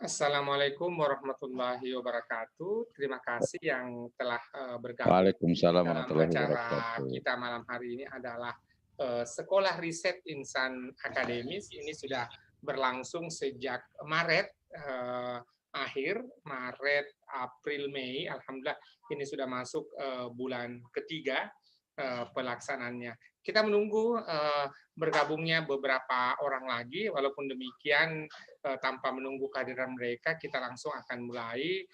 Assalamualaikum warahmatullahi wabarakatuh. Terima kasih yang telah bergabung Waalaikumsalam dalam warahmatullahi acara wabarakatuh. kita malam hari ini adalah Sekolah Riset Insan Akademis. Ini sudah berlangsung sejak Maret akhir, Maret, April, Mei. Alhamdulillah ini sudah masuk bulan ketiga pelaksanaannya. Kita menunggu bergabungnya beberapa orang lagi. Walaupun demikian, tanpa menunggu kehadiran mereka, kita langsung akan mulai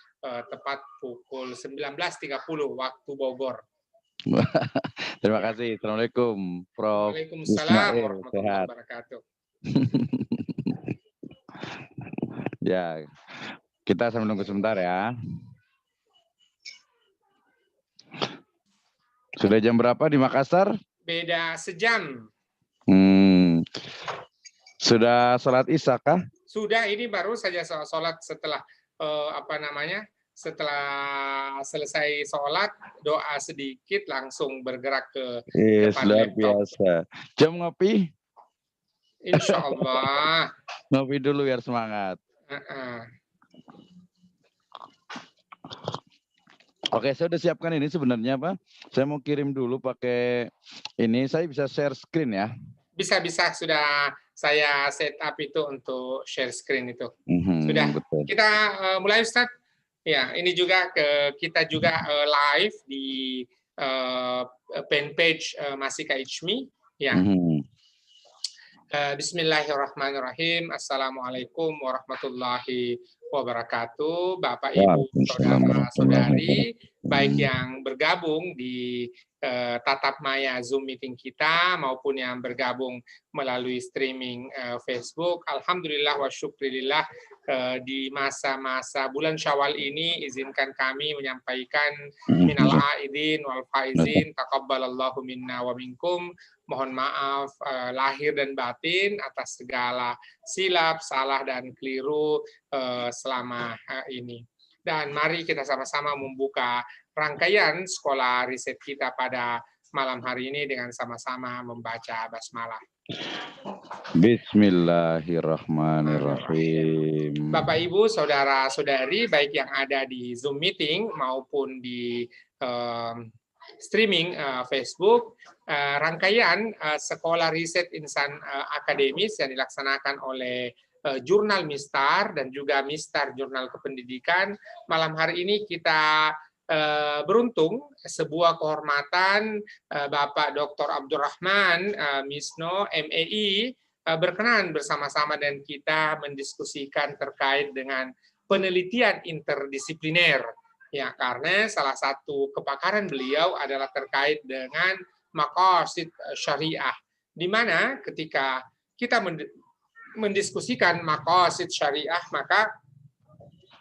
tepat pukul 19.30 waktu Bogor. Terima Ya. kasih. Assalamualaikum, Prof. Waalaikumsalam Ismail. warahmatullahi Sehat. wabarakatuh. Ya, kita sambil menunggu sebentar ya. Sudah jam berapa di Makassar? Beda sejam. Sudah sholat Isya kah? Sudah, ini baru saja sholat setelah setelah selesai sholat, doa sedikit, langsung bergerak ke depan Luar laptop. biasa. Jam ngopi? Insya Allah. Ngopi dulu biar semangat. Oke, saya udah siapkan ini sebenarnya, Pak. Saya mau kirim dulu pakai ini. Saya bisa share screen ya? Bisa, sudah saya set up itu untuk share screen itu. Sudah. Betul. Kita mulai, Ustaz. Ya, ini juga kita juga live di fanpage Masika Ichmi. Ya. Bismillahirrahmanirrahim. Assalamualaikum warahmatullahi wabarakatuh. Bapak, Ibu, saudara-saudari, baik yang bergabung di tatap maya Zoom meeting kita maupun yang bergabung melalui streaming Facebook. Alhamdulillah wa syukrilillah, di masa-masa bulan Syawal ini izinkan kami menyampaikan minal aidin wal faizin taqabbalallahu minna wa minkum. Mohon maaf lahir dan batin atas segala silap, salah, dan keliru selama ini. Dan mari kita sama-sama membuka rangkaian sekolah riset kita pada malam hari ini dengan sama-sama membaca basmalah. Bismillahirrahmanirrahim. Bapak, Ibu, saudara-saudari, baik yang ada di Zoom meeting maupun di streaming Facebook, rangkaian Sekolah Riset Insan Akademis yang dilaksanakan oleh Jurnal Mistar dan juga Mistar Jurnal Kependidikan. Malam hari ini kita beruntung sebuah kehormatan Bapak Dr. Abdurrahman Misno, MEI, berkenan bersama-sama dan kita mendiskusikan terkait dengan penelitian interdisipliner. Ya, karena salah satu kepakaran beliau adalah terkait dengan maqasid syariah, di mana ketika kita mendiskusikan maqasid syariah, maka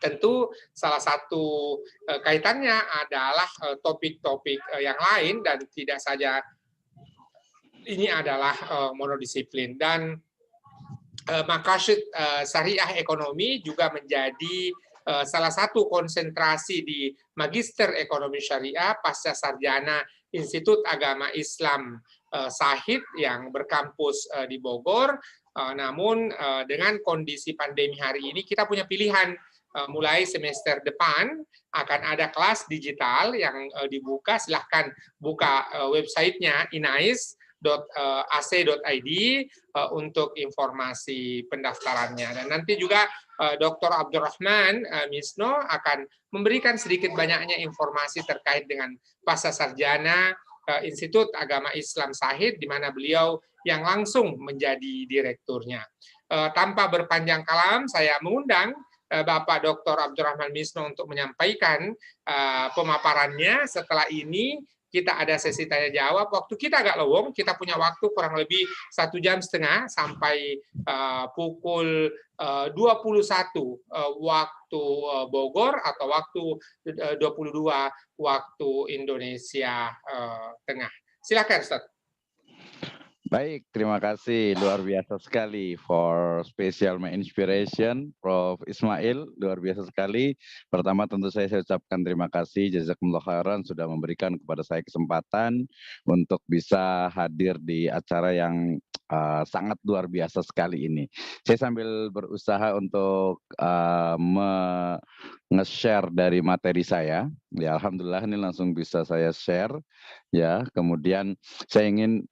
tentu salah satu kaitannya adalah topik-topik yang lain dan tidak saja ini adalah monodisiplin. Dan maqasid syariah ekonomi juga menjadi salah satu konsentrasi di Magister Ekonomi Syariah pasca sarjana Institut Agama Islam Sahid yang berkampus di Bogor. Namun dengan kondisi pandemi hari ini kita punya pilihan. Mulai semester depan akan ada kelas digital yang dibuka. Silahkan buka websitenya inais.ac.id untuk informasi pendaftarannya. Dan nanti juga Dr. Abdurrahman Misno akan memberikan sedikit banyaknya informasi terkait dengan pasca sarjana Institut Agama Islam Sahid, di mana beliau yang langsung menjadi direkturnya. Tanpa berpanjang kalam, saya mengundang Bapak Dr. Abdurrahman Misno untuk menyampaikan pemaparannya. Setelah ini kita ada sesi tanya jawab. Waktu kita agak lowong, kita punya waktu kurang lebih 1,5 jam sampai pukul 21 waktu Bogor atau waktu 22 waktu Indonesia Tengah. Silakan, Ustaz. Baik, terima kasih. Luar biasa sekali for special my inspiration, Prof. Ismail. Luar biasa sekali. Pertama tentu saya ucapkan terima kasih, jazakumullah khairan, sudah memberikan kepada saya kesempatan untuk bisa hadir di acara yang sangat luar biasa sekali ini. Saya sambil berusaha untuk nge-share dari materi saya. Ya, alhamdulillah ini langsung bisa saya share. Ya, kemudian saya ingin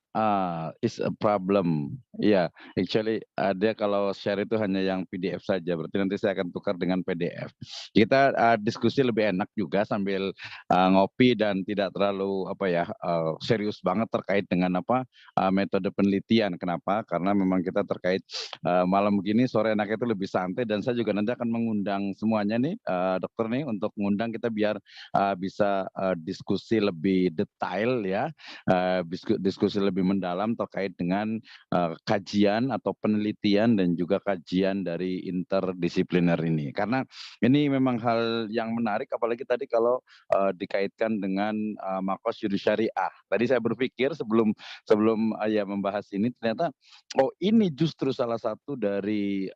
is a problem. Ya, actually ada kalau share itu hanya yang PDF saja. Berarti nanti saya akan tukar dengan PDF. Kita diskusi lebih enak juga sambil ngopi dan tidak terlalu serius banget terkait dengan metode penelitian. Kenapa? Karena memang kita terkait malam begini, sore enaknya itu lebih santai, dan saya juga nanti akan mengundang semuanya nih dokter nih untuk mengundang kita biar bisa diskusi lebih detail ya, diskusi lebih mendalam terkait dengan kajian atau penelitian dan juga kajian dari interdisipliner ini. Karena ini memang hal yang menarik, apalagi tadi kalau dikaitkan dengan Makos Judis Syariah. Tadi saya berpikir sebelum ya membahas ini, ternyata ini justru salah satu dari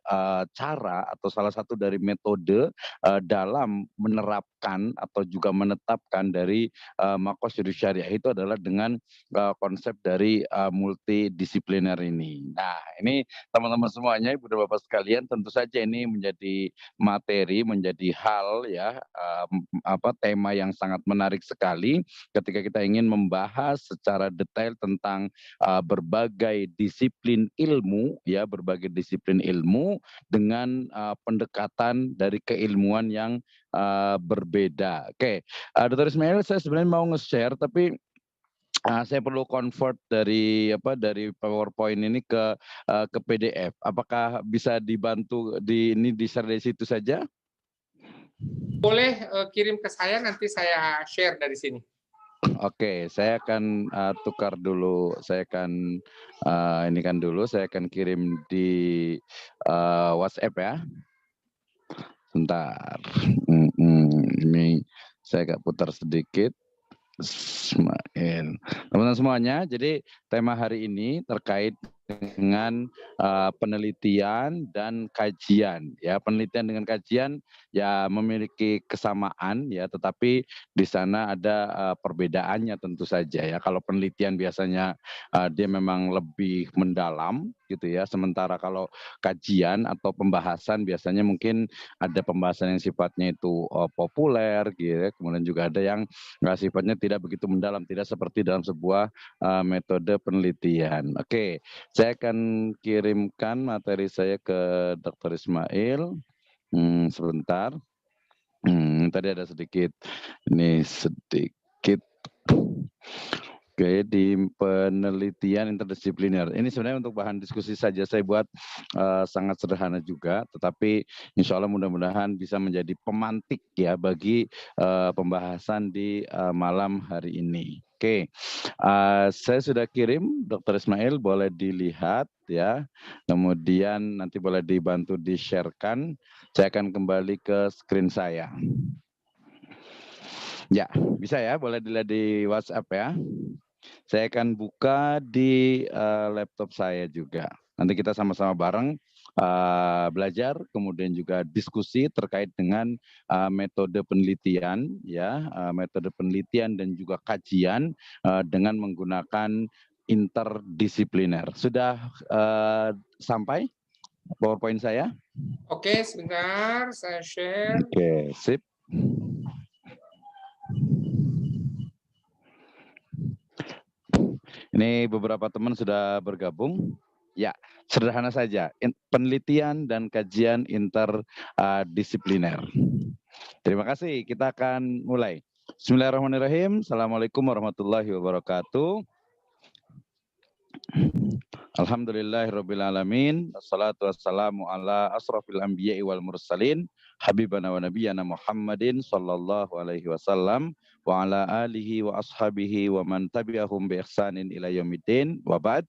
cara atau salah satu dari metode dalam menerapkan atau juga menetapkan dari Makos Judis Syariah itu adalah dengan konsep dari multidisipliner ini. Nah, ini teman-teman semuanya, Ibu dan Bapak sekalian, tentu saja ini menjadi materi, menjadi hal ya, tema yang sangat menarik sekali ketika kita ingin membahas secara detail tentang berbagai disiplin ilmu ya, berbagai disiplin ilmu dengan pendekatan dari keilmuan yang berbeda. Oke, Dr. Ismail, saya sebenarnya mau nge-share tapi saya perlu convert dari PowerPoint ini ke PDF. Apakah bisa dibantu di-share dari situ saja? Boleh kirim ke saya, nanti saya share dari sini. Oke, saya akan tukar dulu. Saya akan saya akan kirim di WhatsApp ya. Sebentar. Ini saya agak putar sedikit. Ismail. Teman-teman semuanya, jadi tema hari ini terkait dengan penelitian dan kajian ya. Penelitian dengan kajian ya memiliki kesamaan ya, tetapi di sana ada perbedaannya tentu saja ya. Kalau penelitian biasanya dia memang lebih mendalam gitu ya, sementara kalau kajian atau pembahasan biasanya mungkin ada pembahasan yang sifatnya itu populer gitu ya. Kemudian juga ada yang sifatnya tidak begitu mendalam, tidak seperti dalam sebuah metode penelitian. Oke, saya akan kirimkan materi saya ke Dr. Ismail. Sebentar. Tadi ada sedikit. Oke, di penelitian interdisipliner. Ini sebenarnya untuk bahan diskusi saja saya buat sangat sederhana juga, tetapi insya Allah mudah-mudahan bisa menjadi pemantik ya bagi pembahasan di malam hari ini. Oke, saya sudah kirim, Dr. Ismail, boleh dilihat ya. Kemudian nanti boleh dibantu di-share-kan. Saya akan kembali ke screen saya. Ya, bisa ya, boleh dilihat di WhatsApp ya. Saya akan buka di laptop saya juga. Nanti kita sama-sama bareng belajar, kemudian juga diskusi terkait dengan metode penelitian, ya, metode penelitian dan juga kajian dengan menggunakan interdisipliner. Sudah sampai PowerPoint saya? Oke, sebentar saya share. Oke, sip. Ini beberapa teman sudah bergabung. Ya, sederhana saja. Penelitian dan kajian interdisipliner. Terima kasih. Kita akan mulai. Bismillahirrahmanirrahim. Assalamualaikum warahmatullahi wabarakatuh. Alhamdulillahirrabbilalamin. Assalatu wassalamu ala asrafil anbiya'i wal mursalin. Habibana wa nabiyana Muhammadin sallallahu alaihi wasallam. Wa ala alihi wa ashabihi wa man tabi'ahum bi ihsanin ila yaumiddin. Wa ba'd.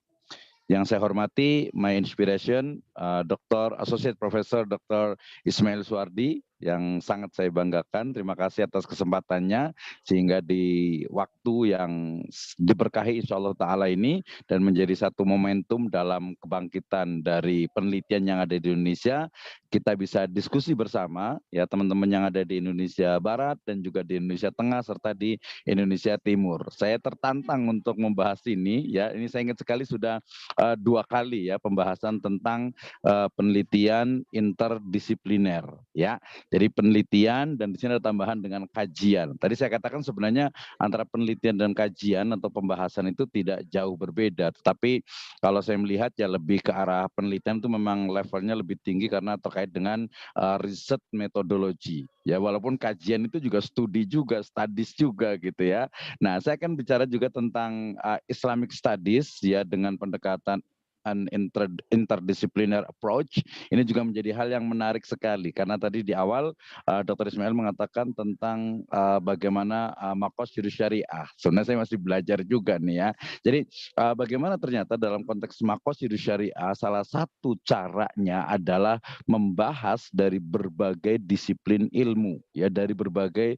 Yang saya hormati, my inspiration, Dr. Associate Professor Dr. Ismail Suardi, yang sangat saya banggakan. Terima kasih atas kesempatannya sehingga di waktu yang diberkahi insya Allah Ta'ala ini dan menjadi satu momentum dalam kebangkitan dari penelitian yang ada di Indonesia, kita bisa diskusi bersama ya teman-teman yang ada di Indonesia Barat dan juga di Indonesia Tengah serta di Indonesia Timur. Saya tertantang untuk membahas ini ya. Ini saya ingat sekali sudah 2 kali ya pembahasan tentang penelitian interdisipliner ya. Jadi penelitian dan di sini ada tambahan dengan kajian. Tadi saya katakan sebenarnya antara penelitian dan kajian atau pembahasan itu tidak jauh berbeda. Tetapi kalau saya melihat ya lebih ke arah penelitian itu memang levelnya lebih tinggi karena terkait dengan riset metodologi. Ya walaupun kajian itu juga studi juga, studies juga gitu ya. Nah saya akan bicara juga tentang Islamic Studies ya dengan pendekatan an interdiscipliner approach. Ini juga menjadi hal yang menarik sekali karena tadi di awal Dr. Ismail mengatakan tentang bagaimana maqasidus syariah. Sebenarnya saya masih belajar juga nih ya. Jadi bagaimana ternyata dalam konteks maqasidus syariah salah satu caranya adalah membahas dari berbagai disiplin ilmu ya, dari berbagai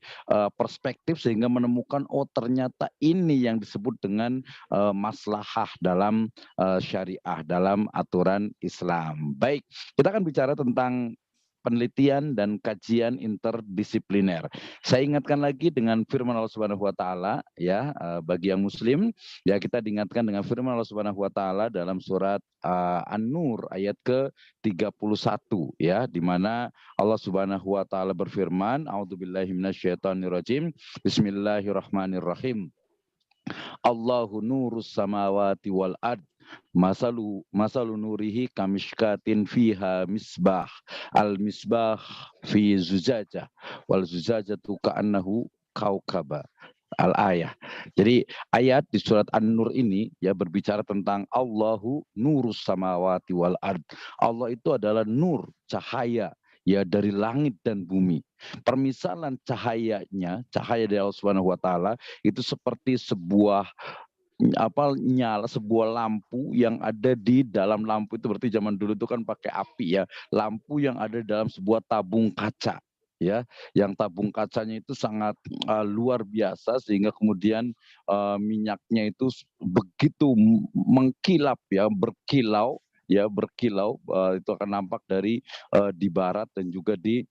perspektif sehingga menemukan oh ternyata ini yang disebut dengan maslahah dalam syariah, dalam aturan Islam. Baik, kita akan bicara tentang penelitian dan kajian interdisipliner. Saya ingatkan lagi dengan firman Allah Subhanahu wa taala ya bagi yang muslim ya kita diingatkan dengan firman Allah Subhanahu wa taala dalam surat An-Nur ayat ke-31 ya di mana Allah Subhanahu wa taala berfirman a'udzubillahi minasyaitonirrajim bismillahirrahmanirrahim Allahu nurus samawati wal ard masalu nurihi kamishkatin fiha misbah al misbah fi zujajah wal zujajatu ka'annahu kaukaba al ayah. Jadi ayat di surat An-Nur ini ya berbicara tentang Allahu nurus samawati wal ard. Allah itu adalah nur, cahaya ya dari langit dan bumi. Permisalan cahayanya, cahaya dari Allah Subhanahu wa taala itu seperti sebuah nyala sebuah lampu yang ada di dalam lampu itu berarti zaman dulu itu kan pakai api ya, lampu yang ada dalam sebuah tabung kaca ya, yang tabung kacanya itu sangat luar biasa sehingga kemudian minyaknya itu begitu mengkilap ya, berkilau itu akan nampak dari di barat dan juga di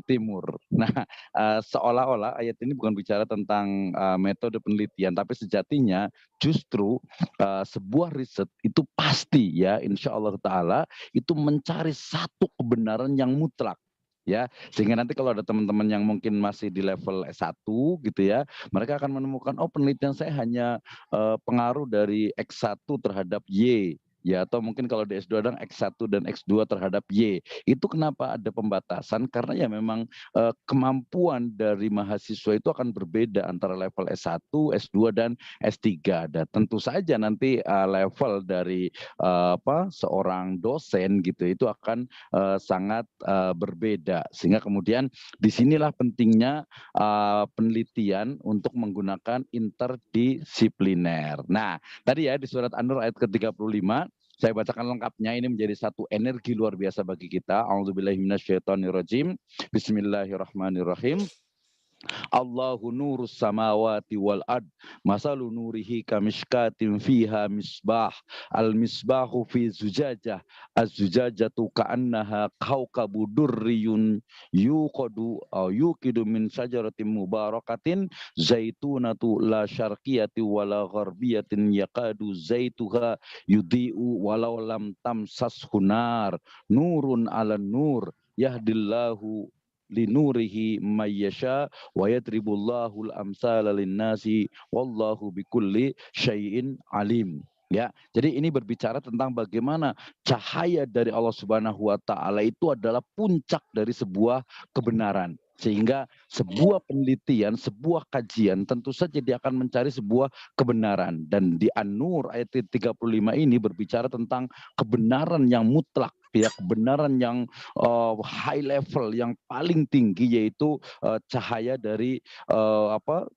timur. Nah, seolah-olah ayat ini bukan bicara tentang metode penelitian, tapi sejatinya justru sebuah riset itu pasti ya, insya Allah Taala itu mencari satu kebenaran yang mutlak. Ya, sehingga nanti kalau ada teman-teman yang mungkin masih di level S1 gitu ya, mereka akan menemukan oh penelitian saya hanya pengaruh dari X1 terhadap Y. Ya, atau mungkin kalau di S2 dan X1 dan X2 terhadap Y. Itu kenapa ada pembatasan? Karena ya memang kemampuan dari mahasiswa itu akan berbeda antara level S1, S2 dan S3. Dan tentu saja nanti level dari seorang dosen gitu itu akan sangat berbeda. Sehingga kemudian disinilah pentingnya penelitian untuk menggunakan interdisipliner. Nah, tadi ya di surat An-Nur ayat ke-35 saya bacakan lengkapnya, ini menjadi satu energi luar biasa bagi kita. A'udzubillahi minasyaitonirrajim. Bismillahirrahmanirrahim. Allahu nurus samawati wal ard masalu nurihi kamishkatin fiha misbah al misbahu fi zujajah az zujajatu ka'annaha kaukabu durriyun yuqadu aw yuqidu min syajaratin mubarakatin zaitunatu la syarqiyati wala gharbiyatin yaqadu zaituha yudhi'u walau lam tamsashu nar nurun ala nur yahdillahu linurihi mayyasha wa yadribullahul amsala linnasi wallahu bikulli syai'in alim. Ya, jadi ini berbicara tentang bagaimana cahaya dari Allah Subhanahu wa taala itu adalah puncak dari sebuah kebenaran. Sehingga sebuah penelitian, sebuah kajian tentu saja dia akan mencari sebuah kebenaran. Dan di An-Nur ayat 35 ini berbicara tentang kebenaran yang mutlak. ya, kebenaran yang high level, yang paling tinggi, yaitu cahaya dari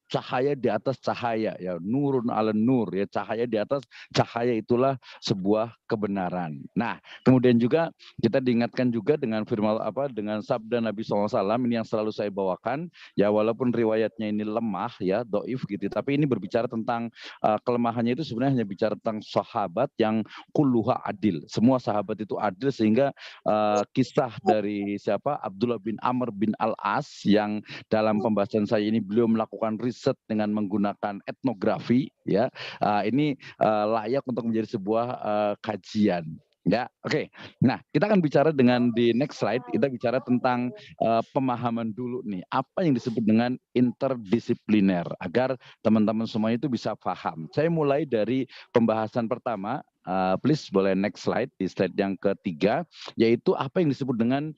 cahaya di atas cahaya, ya, nurun ala nur, ya, cahaya di atas cahaya, itulah sebuah kebenaran. Nah, kemudian juga kita diingatkan juga dengan firman dengan sabda Nabi SAW ini yang selalu saya bawakan, ya, walaupun riwayatnya ini lemah, ya, doif gitu, tapi ini berbicara tentang kelemahannya itu sebenarnya hanya bicara tentang sahabat yang kulluha adil, semua sahabat itu adil, sehingga kisah dari Abdullah bin Amr bin Al-As yang dalam pembahasan saya ini beliau melakukan riset dengan menggunakan etnografi, ya, ini layak untuk menjadi sebuah kajian. Ya, oke. Nah, kita akan bicara dengan di next slide, kita bicara tentang pemahaman dulu nih, apa yang disebut dengan interdisipliner, agar teman-teman semua itu bisa paham. Saya mulai dari pembahasan pertama, please boleh next slide, di slide yang ketiga, yaitu apa yang disebut dengan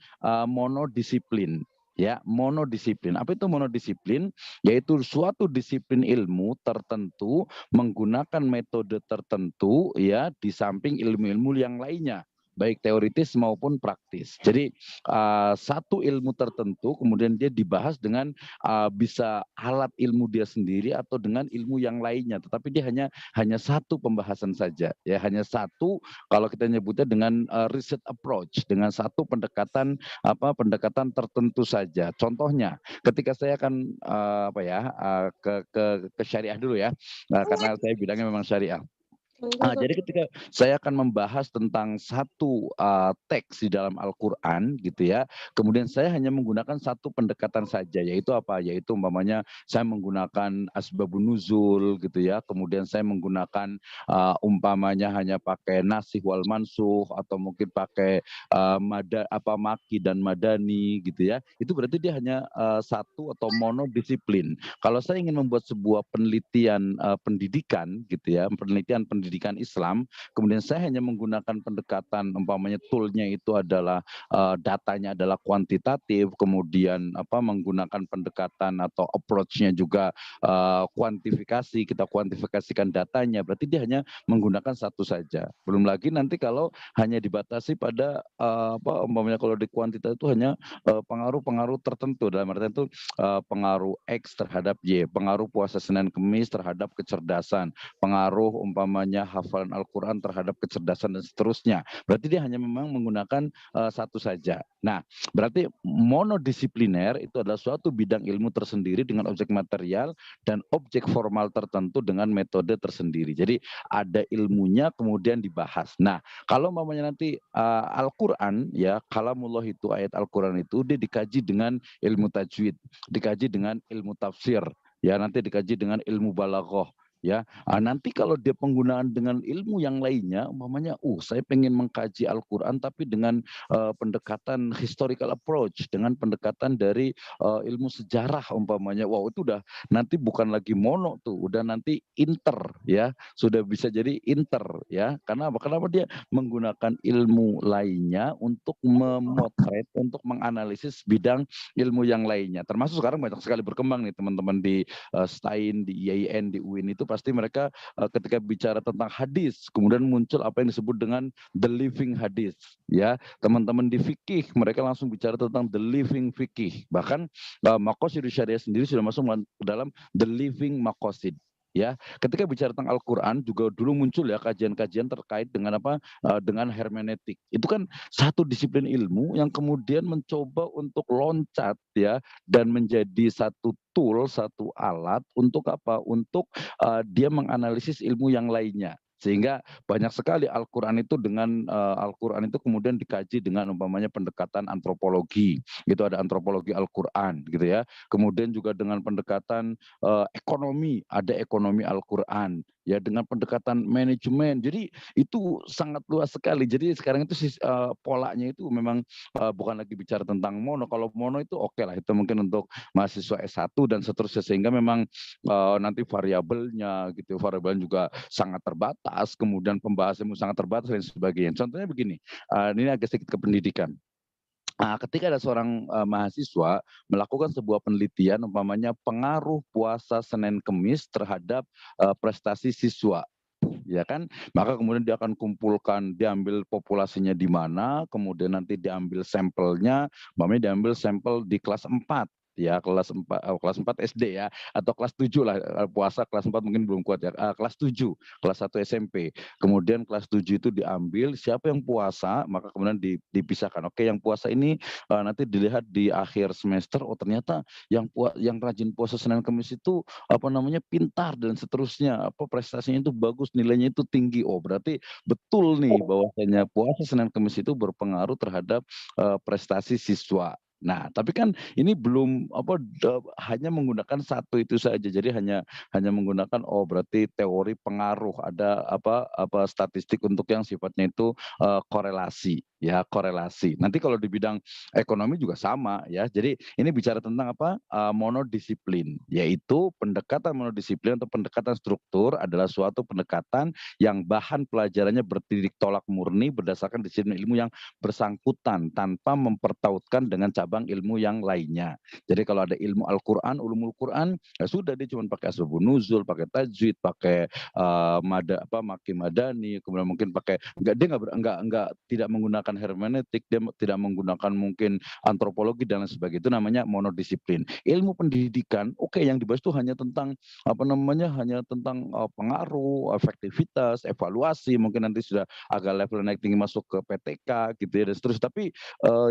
monodisiplin. Ya, monodisiplin. Apa itu monodisiplin? Yaitu suatu disiplin ilmu tertentu menggunakan metode tertentu, ya, di samping ilmu-ilmu yang lainnya, baik teoritis maupun praktis. Jadi satu ilmu tertentu kemudian dia dibahas dengan bisa alat ilmu dia sendiri atau dengan ilmu yang lainnya, tetapi dia hanya satu pembahasan saja, ya, hanya satu, kalau kita nyebutnya dengan research approach, dengan satu pendekatan tertentu saja. Contohnya, ketika saya akan ke syariah dulu, ya, karena saya bidangnya memang syariah. Jadi ketika saya akan membahas tentang satu teks di dalam Al-Quran, gitu ya, kemudian saya hanya menggunakan satu pendekatan saja, yaitu apa? Yaitu umpamanya saya menggunakan asbabun nuzul, gitu ya, kemudian saya menggunakan umpamanya hanya pakai nasih wal mansuh, atau mungkin pakai maki dan madani, gitu ya. Itu berarti dia hanya satu atau monodisiplin. Kalau saya ingin membuat sebuah penelitian pendidikan, gitu ya, penelitian pendidikan Islam, kemudian saya hanya menggunakan pendekatan, umpamanya toolnya itu adalah datanya adalah kuantitatif, kemudian menggunakan pendekatan atau approach-nya juga kuantifikasi, kita kuantifikasikan datanya, berarti dia hanya menggunakan satu saja. Belum lagi nanti kalau hanya dibatasi pada umpamanya kalau di kuantitas itu hanya pengaruh-pengaruh tertentu, dalam artian itu pengaruh X terhadap Y, pengaruh puasa Senin Kemis terhadap kecerdasan, pengaruh umpamanya hafalan Al-Quran terhadap kecerdasan dan seterusnya. Berarti dia hanya memang menggunakan satu saja. Nah, berarti monodisipliner itu adalah suatu bidang ilmu tersendiri dengan objek material dan objek formal tertentu dengan metode tersendiri. Jadi ada ilmunya kemudian dibahas. Nah, kalau umpamanya nanti Al-Quran, ya, kalamullah itu, ayat Al-Quran itu dia dikaji dengan ilmu tajwid, dikaji dengan ilmu tafsir, ya, nanti dikaji dengan ilmu balaghah, ya. Nanti kalau dia penggunaan dengan ilmu yang lainnya, umpamanya saya pengen mengkaji Al-Quran tapi dengan pendekatan historical approach, dengan pendekatan dari ilmu sejarah umpamanya, wow, itu udah nanti bukan lagi mono tuh, udah nanti inter, ya, sudah bisa jadi inter, ya. Karena apa? Kenapa dia menggunakan ilmu lainnya untuk memotret, untuk menganalisis bidang ilmu yang lainnya. Termasuk sekarang banyak sekali berkembang nih teman-teman di STAIN, di IAIN, di UIN itu pasti mereka ketika bicara tentang hadis, kemudian muncul apa yang disebut dengan the living hadis, ya. Teman-teman di fikih mereka langsung bicara tentang the living fikih. Bahkan maqasid syariah sendiri sudah masuk dalam the living maqasid. Ya, ketika bicara tentang Al-Quran juga dulu muncul, ya, kajian-kajian terkait dengan dengan hermeneutik. Itu kan satu disiplin ilmu yang kemudian mencoba untuk loncat, ya, dan menjadi satu tool, satu alat untuk apa? Untuk dia menganalisis ilmu yang lainnya. Sehingga banyak sekali Al-Quran itu Al-Quran itu kemudian dikaji dengan umpamanya pendekatan antropologi. Itu ada antropologi Al-Quran, gitu ya. Kemudian juga dengan pendekatan ekonomi, ada ekonomi Al-Quran, ya, dengan pendekatan manajemen. Jadi itu sangat luas sekali. Jadi sekarang itu polanya itu memang bukan lagi bicara tentang mono. Kalau mono itu oke lah, itu mungkin untuk mahasiswa S1 dan seterusnya, sehingga memang nanti variabelnya, gitu, variabelnya juga sangat terbatas, kemudian pembahasannya sangat terbatas dan sebagainya. Contohnya begini, ini agak sedikit ke pendidikan. Ketika ada seorang mahasiswa melakukan sebuah penelitian, umpamanya pengaruh puasa Senin Kemis terhadap prestasi siswa, ya kan? Maka kemudian dia akan kumpulkan, diambil populasinya di mana, kemudian nanti diambil sampelnya, umpamanya diambil sampel di kelas 4 ya, kelas 4 SD ya, atau kelas 7 lah, puasa kelas 4 mungkin belum kuat ya, kelas 7, kelas 1 SMP. Kemudian kelas 7 itu diambil, siapa yang puasa, maka kemudian dipisahkan. Oke, yang puasa ini nanti dilihat di akhir semester, oh ternyata yang rajin puasa Senin Kamis itu apa namanya pintar dan seterusnya, apa prestasinya itu bagus, nilainya itu tinggi. Oh, berarti betul nih bahwasanya puasa Senin Kamis itu berpengaruh terhadap prestasi siswa. Nah, tapi kan ini belum hanya menggunakan satu itu saja. Jadi hanya menggunakan oh berarti teori pengaruh, ada apa statistik untuk yang sifatnya itu korelasi, ya korelasi. Nanti kalau di bidang ekonomi juga sama ya. Jadi ini bicara tentang apa monodisiplin, yaitu pendekatan monodisiplin atau pendekatan struktur adalah suatu pendekatan yang bahan pelajarannya bertitik tolak murni berdasarkan disiplin ilmu yang bersangkutan tanpa mempertautkan dengan cabang ilmu yang lainnya. Jadi kalau ada ilmu Al-Quran, ulumul Quran, ya sudah dia cuma pakai asbabun nuzul, pakai tajwid, pakai maki madani, kemudian mungkin pakai dia nggak tidak menggunakan hermeneutik, dia tidak menggunakan mungkin antropologi dan lain sebagainya. Itu namanya monodisiplin. Ilmu pendidikan, oke, yang dibahas itu hanya tentang hanya tentang pengaruh, efektivitas, evaluasi, mungkin nanti sudah agak level naik tinggi masuk ke PTK gitu ya dan seterusnya. Tapi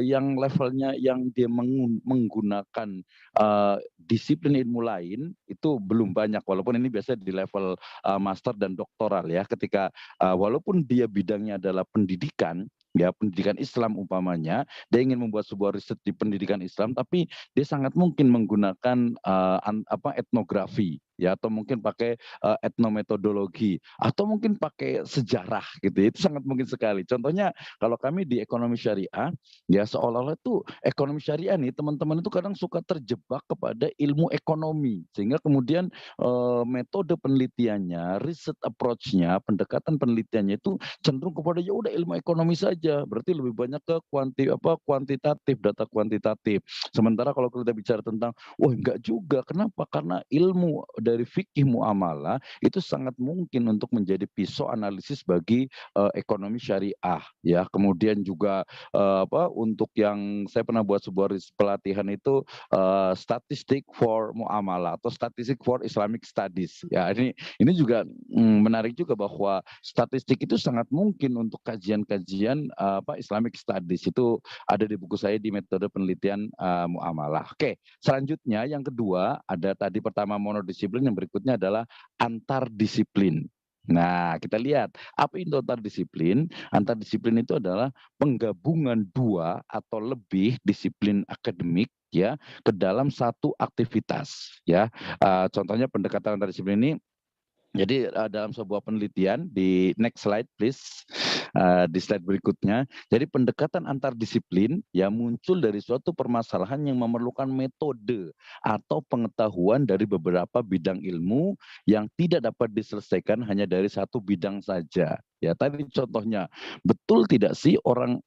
yang levelnya yang dia menggunakan disiplin ilmu lain itu belum banyak, walaupun ini biasanya di level master dan doktoral ya, ketika walaupun dia bidangnya adalah pendidikan, ya pendidikan Islam umpamanya, dia ingin membuat sebuah riset di pendidikan Islam, tapi dia sangat mungkin menggunakan etnografi ya, atau mungkin pakai etnometodologi, atau mungkin pakai sejarah gitu. Itu sangat mungkin sekali. Contohnya kalau kami di ekonomi syariah, ya seolah-olah itu ekonomi syariah nih teman-teman itu kadang suka terjebak kepada ilmu ekonomi, sehingga kemudian metode penelitiannya, riset approach-nya, pendekatan penelitiannya itu cenderung kepada ya udah ilmu ekonomi saja. Berarti lebih banyak ke kuantitatif, data kuantitatif. Sementara kalau kita bicara tentang wah enggak juga. Kenapa? Karena ilmu dari fikih muamalah itu sangat mungkin untuk menjadi pisau analisis bagi ekonomi syariah ya. Kemudian juga untuk yang saya pernah buat sebuah pelatihan itu statistik for muamalah atau statistik for Islamic Studies. Ya, ini juga menarik juga bahwa statistik itu sangat mungkin untuk kajian-kajian Islamic Studies. Itu ada di buku saya di metode penelitian muamalah. Oke, selanjutnya yang kedua ada tadi pertama monodisiplin, yang berikutnya adalah antardisiplin. Nah, kita lihat apa itu antardisiplin. Antardisiplin itu adalah penggabungan dua atau lebih disiplin akademik ya ke dalam satu aktivitas ya. Contohnya pendekatan antardisiplin ini, jadi dalam sebuah penelitian di next slide please, di slide berikutnya. Jadi pendekatan antardisiplin ya muncul dari suatu permasalahan yang memerlukan metode atau pengetahuan dari beberapa bidang ilmu yang tidak dapat diselesaikan hanya dari satu bidang saja. Ya tadi contohnya, betul tidak sih orang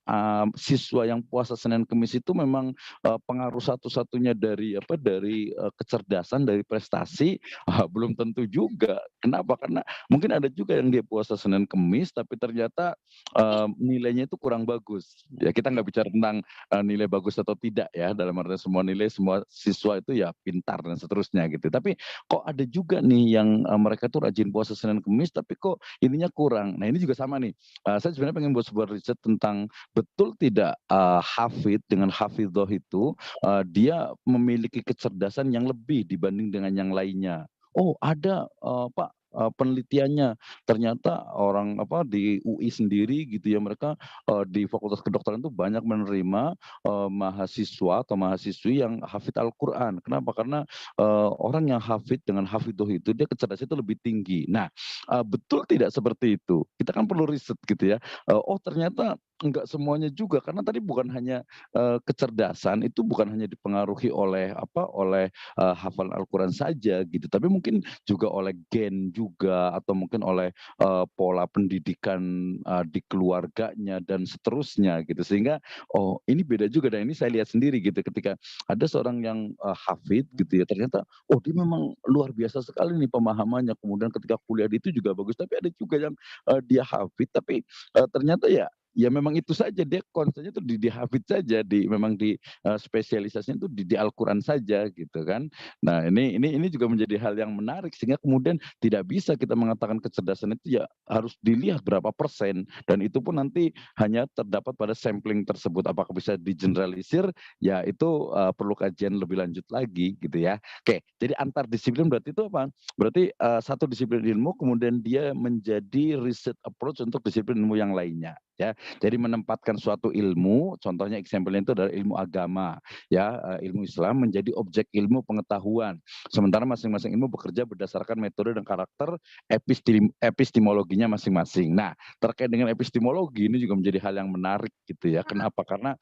siswa yang puasa Senin Kamis itu memang pengaruh satu-satunya dari kecerdasan, dari prestasi? Belum tentu juga. Kenapa? Karena mungkin ada juga yang dia puasa Senin Kamis tapi ternyata nilainya itu kurang bagus. Ya kita nggak bicara tentang nilai bagus atau tidak ya, dalam arti semua nilai semua siswa itu ya pintar dan seterusnya gitu. Tapi kok ada juga nih yang mereka tuh rajin puasa Senin Kamis tapi kok ininya kurang. Nah ini juga sama nih. Saya sebenarnya pengen buat sebuah riset tentang betul tidak hafid dengan hafidhoh itu dia memiliki kecerdasan yang lebih dibanding dengan yang lainnya. Oh ada Pak penelitiannya, ternyata orang di UI sendiri gitu ya, mereka di Fakultas Kedokteran itu banyak menerima mahasiswa atau mahasiswi yang hafid Al-Quran. Kenapa? Karena orang yang hafid dengan hafidhoh itu dia kecerdasan itu lebih tinggi. Nah betul tidak seperti itu? Kita kan perlu riset gitu ya. Oh ternyata enggak semuanya juga, karena tadi bukan hanya, kecerdasan itu bukan hanya dipengaruhi oleh apa, oleh, hafalan Al-Quran saja gitu, tapi mungkin juga oleh gen juga atau mungkin oleh, pola pendidikan, di keluarganya dan seterusnya gitu. Sehingga, oh ini beda juga dan ini saya lihat sendiri gitu ketika ada seorang yang, hafid gitu ya, ternyata, oh dia memang luar biasa sekali nih pemahamannya, kemudian ketika kuliah itu juga bagus, tapi ada juga yang, dia hafid tapi ternyata ya memang itu saja, dia konsennya tuh di hafidz saja, memang di, spesialisasinya tuh di Al-Quran saja gitu kan. Nah ini juga menjadi hal yang menarik sehingga kemudian tidak bisa kita mengatakan kecerdasan itu ya harus dilihat berapa persen dan itu pun nanti hanya terdapat pada sampling tersebut. Apakah bisa digeneralisir? Ya itu, perlu kajian lebih lanjut lagi gitu ya. Oke, jadi antar disiplin berarti itu apa? Berarti, satu disiplin ilmu kemudian dia menjadi riset approach untuk disiplin ilmu yang lainnya, ya. Jadi menempatkan suatu ilmu, contohnya example-nya itu adalah ilmu agama, ya, ilmu Islam menjadi objek ilmu pengetahuan. Sementara masing-masing ilmu bekerja berdasarkan metode dan karakter epistemologinya masing-masing. Nah, terkait dengan epistemologi ini juga menjadi hal yang menarik gitu ya. Kenapa? Karena,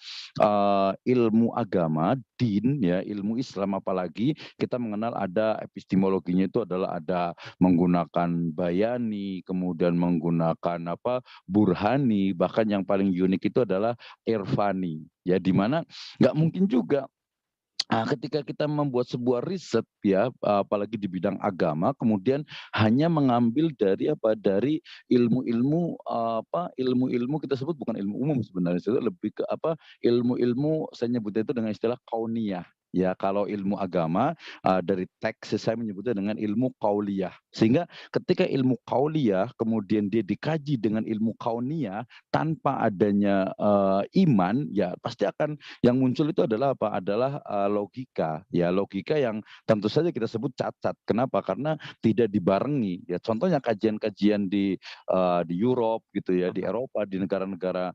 ilmu agama, din ya, ilmu Islam apalagi kita mengenal ada epistemologinya itu adalah ada menggunakan bayani, kemudian menggunakan apa, burhani, bahkan yang paling unik itu adalah irfani. Ya di mana nggak mungkin juga ketika kita membuat sebuah riset ya, apalagi di bidang agama, kemudian hanya mengambil dari apa, dari ilmu-ilmu, ilmu-ilmu kita sebut bukan ilmu umum sebenarnya, itu lebih ke apa, ilmu-ilmu saya nyebutnya itu dengan istilah kauniyah. Ya, kalau ilmu agama, dari teks saya menyebutnya dengan ilmu qauliyah. Sehingga ketika ilmu qauliyah kemudian dia dikaji dengan ilmu kauniyah tanpa adanya, iman, ya pasti akan yang muncul itu adalah apa? Adalah, logika. Ya logika yang tentu saja kita sebut cacat. Kenapa? Karena tidak dibarengi. Ya contohnya kajian-kajian di Europe gitu ya, di Eropa, di negara-negara,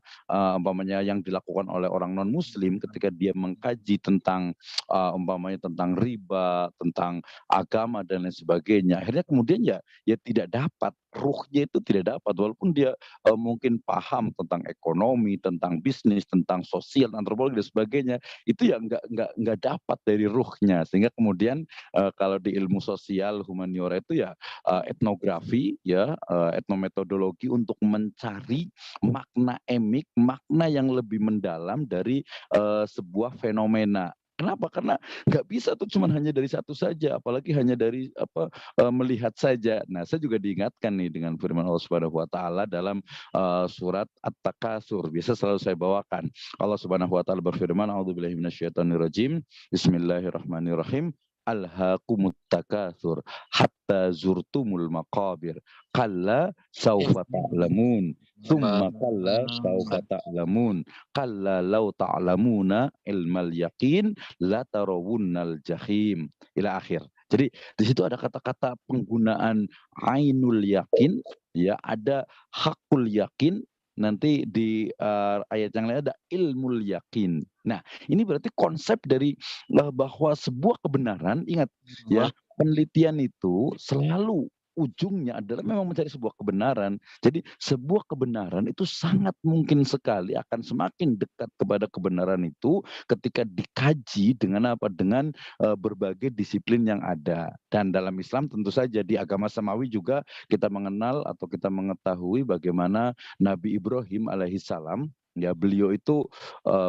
umpamanya yang dilakukan oleh orang non muslim ketika dia mengkaji tentang, umpamanya tentang riba, tentang agama dan lain sebagainya. Akhirnya kemudian ya tidak dapat, ruhnya itu tidak dapat walaupun dia, mungkin paham tentang ekonomi, tentang bisnis, tentang sosial, antropologi dan sebagainya, itu ya nggak dapat dari ruhnya. Sehingga kemudian, kalau di ilmu sosial humaniora itu ya, etnografi ya, etnometodologi untuk mencari makna emik, makna yang lebih mendalam dari, sebuah fenomena. Kenapa? Karena nggak bisa tuh cuman hanya dari satu saja, apalagi hanya dari apa, melihat saja. Nah, saya juga diingatkan nih dengan firman Allah Subhanahu wa taala dalam, surat At-Takatsur, biasa selalu saya bawakan. Allah Subhanahu wa taala berfirman, "A'udzubillahi minasyaitonirrajim. Bismillahirrahmanirrahim. Alhaakumut takatsur hatta zurtumul maqabir. Kalla saufa ta'lamun. Tsumma kalla saufa ta'lamun. Kalla law ta'lamuna ilmal yaqin latarawunnal jahim." Ila akhir. Jadi di situ ada kata-kata penggunaan ainul yakin, ya, ada hakul yakin, nanti di, ayat yang lain ada ilmul yakin. Nah, ini berarti konsep dari, bahwa sebuah kebenaran ingat ya, penelitian itu selalu ujungnya adalah memang mencari sebuah kebenaran. Jadi sebuah kebenaran itu sangat mungkin sekali akan semakin dekat kepada kebenaran itu ketika dikaji dengan apa, dengan, berbagai disiplin yang ada. Dan dalam Islam tentu saja di agama samawi juga kita mengenal atau kita mengetahui bagaimana Nabi Ibrahim alaihissalam, ya beliau itu,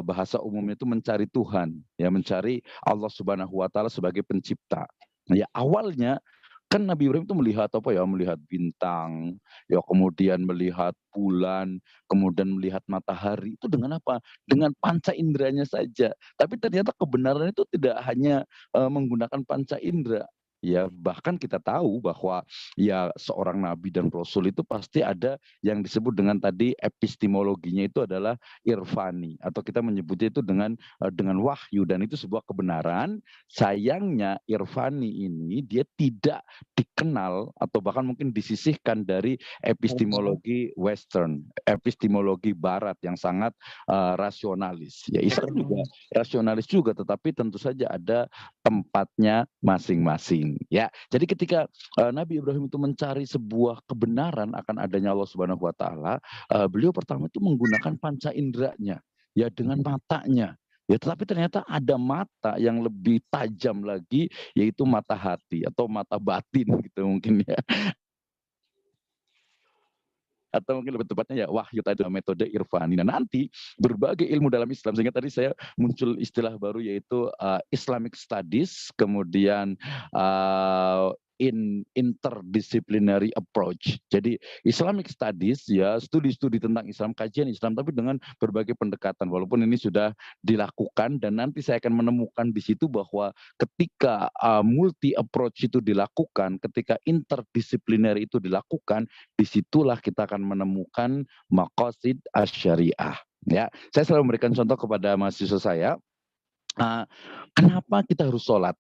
bahasa umumnya itu mencari Tuhan, ya mencari Allah Subhanahu wa taala sebagai pencipta. Ya awalnya kan Nabi Ibrahim itu melihat apa ya, melihat bintang, ya kemudian melihat bulan, kemudian melihat matahari, itu dengan apa? Dengan panca inderanya saja. Tapi ternyata kebenaran itu tidak hanya, menggunakan panca indera. Ya bahkan kita tahu bahwa ya seorang nabi dan rasul itu pasti ada yang disebut dengan tadi epistemologinya itu adalah irfani atau kita menyebutnya itu dengan wahyu dan itu sebuah kebenaran. Sayangnya irfani ini dia tidak dikenal atau bahkan mungkin disisihkan dari epistemologi western, epistemologi barat yang sangat, rasionalis. Ya Islam juga rasionalis juga, tetapi tentu saja ada tempatnya masing-masing Ya, jadi ketika Nabi Ibrahim itu mencari sebuah kebenaran akan adanya Allah Subhanahu wa taala, beliau pertama itu menggunakan panca inderanya, ya dengan matanya. Ya, tetapi ternyata ada mata yang lebih tajam lagi, yaitu mata hati atau mata batin gitu mungkin ya. Atau mungkin lebih tepatnya ya wahyu tadi metode irfani. Nah, nanti berbagai ilmu dalam Islam, sehingga tadi saya muncul istilah baru yaitu Islamic Studies, kemudian interdisciplinary approach. Jadi Islamic Studies ya studi-studi tentang Islam, kajian Islam, tapi dengan berbagai pendekatan. Walaupun ini sudah dilakukan dan nanti saya akan menemukan di situ bahwa ketika multi approach itu dilakukan, ketika interdisipliner itu dilakukan, disitulah kita akan menemukan maqasid asyariah. Ya, saya selalu memberikan contoh kepada mahasiswa saya, kenapa kita harus sholat?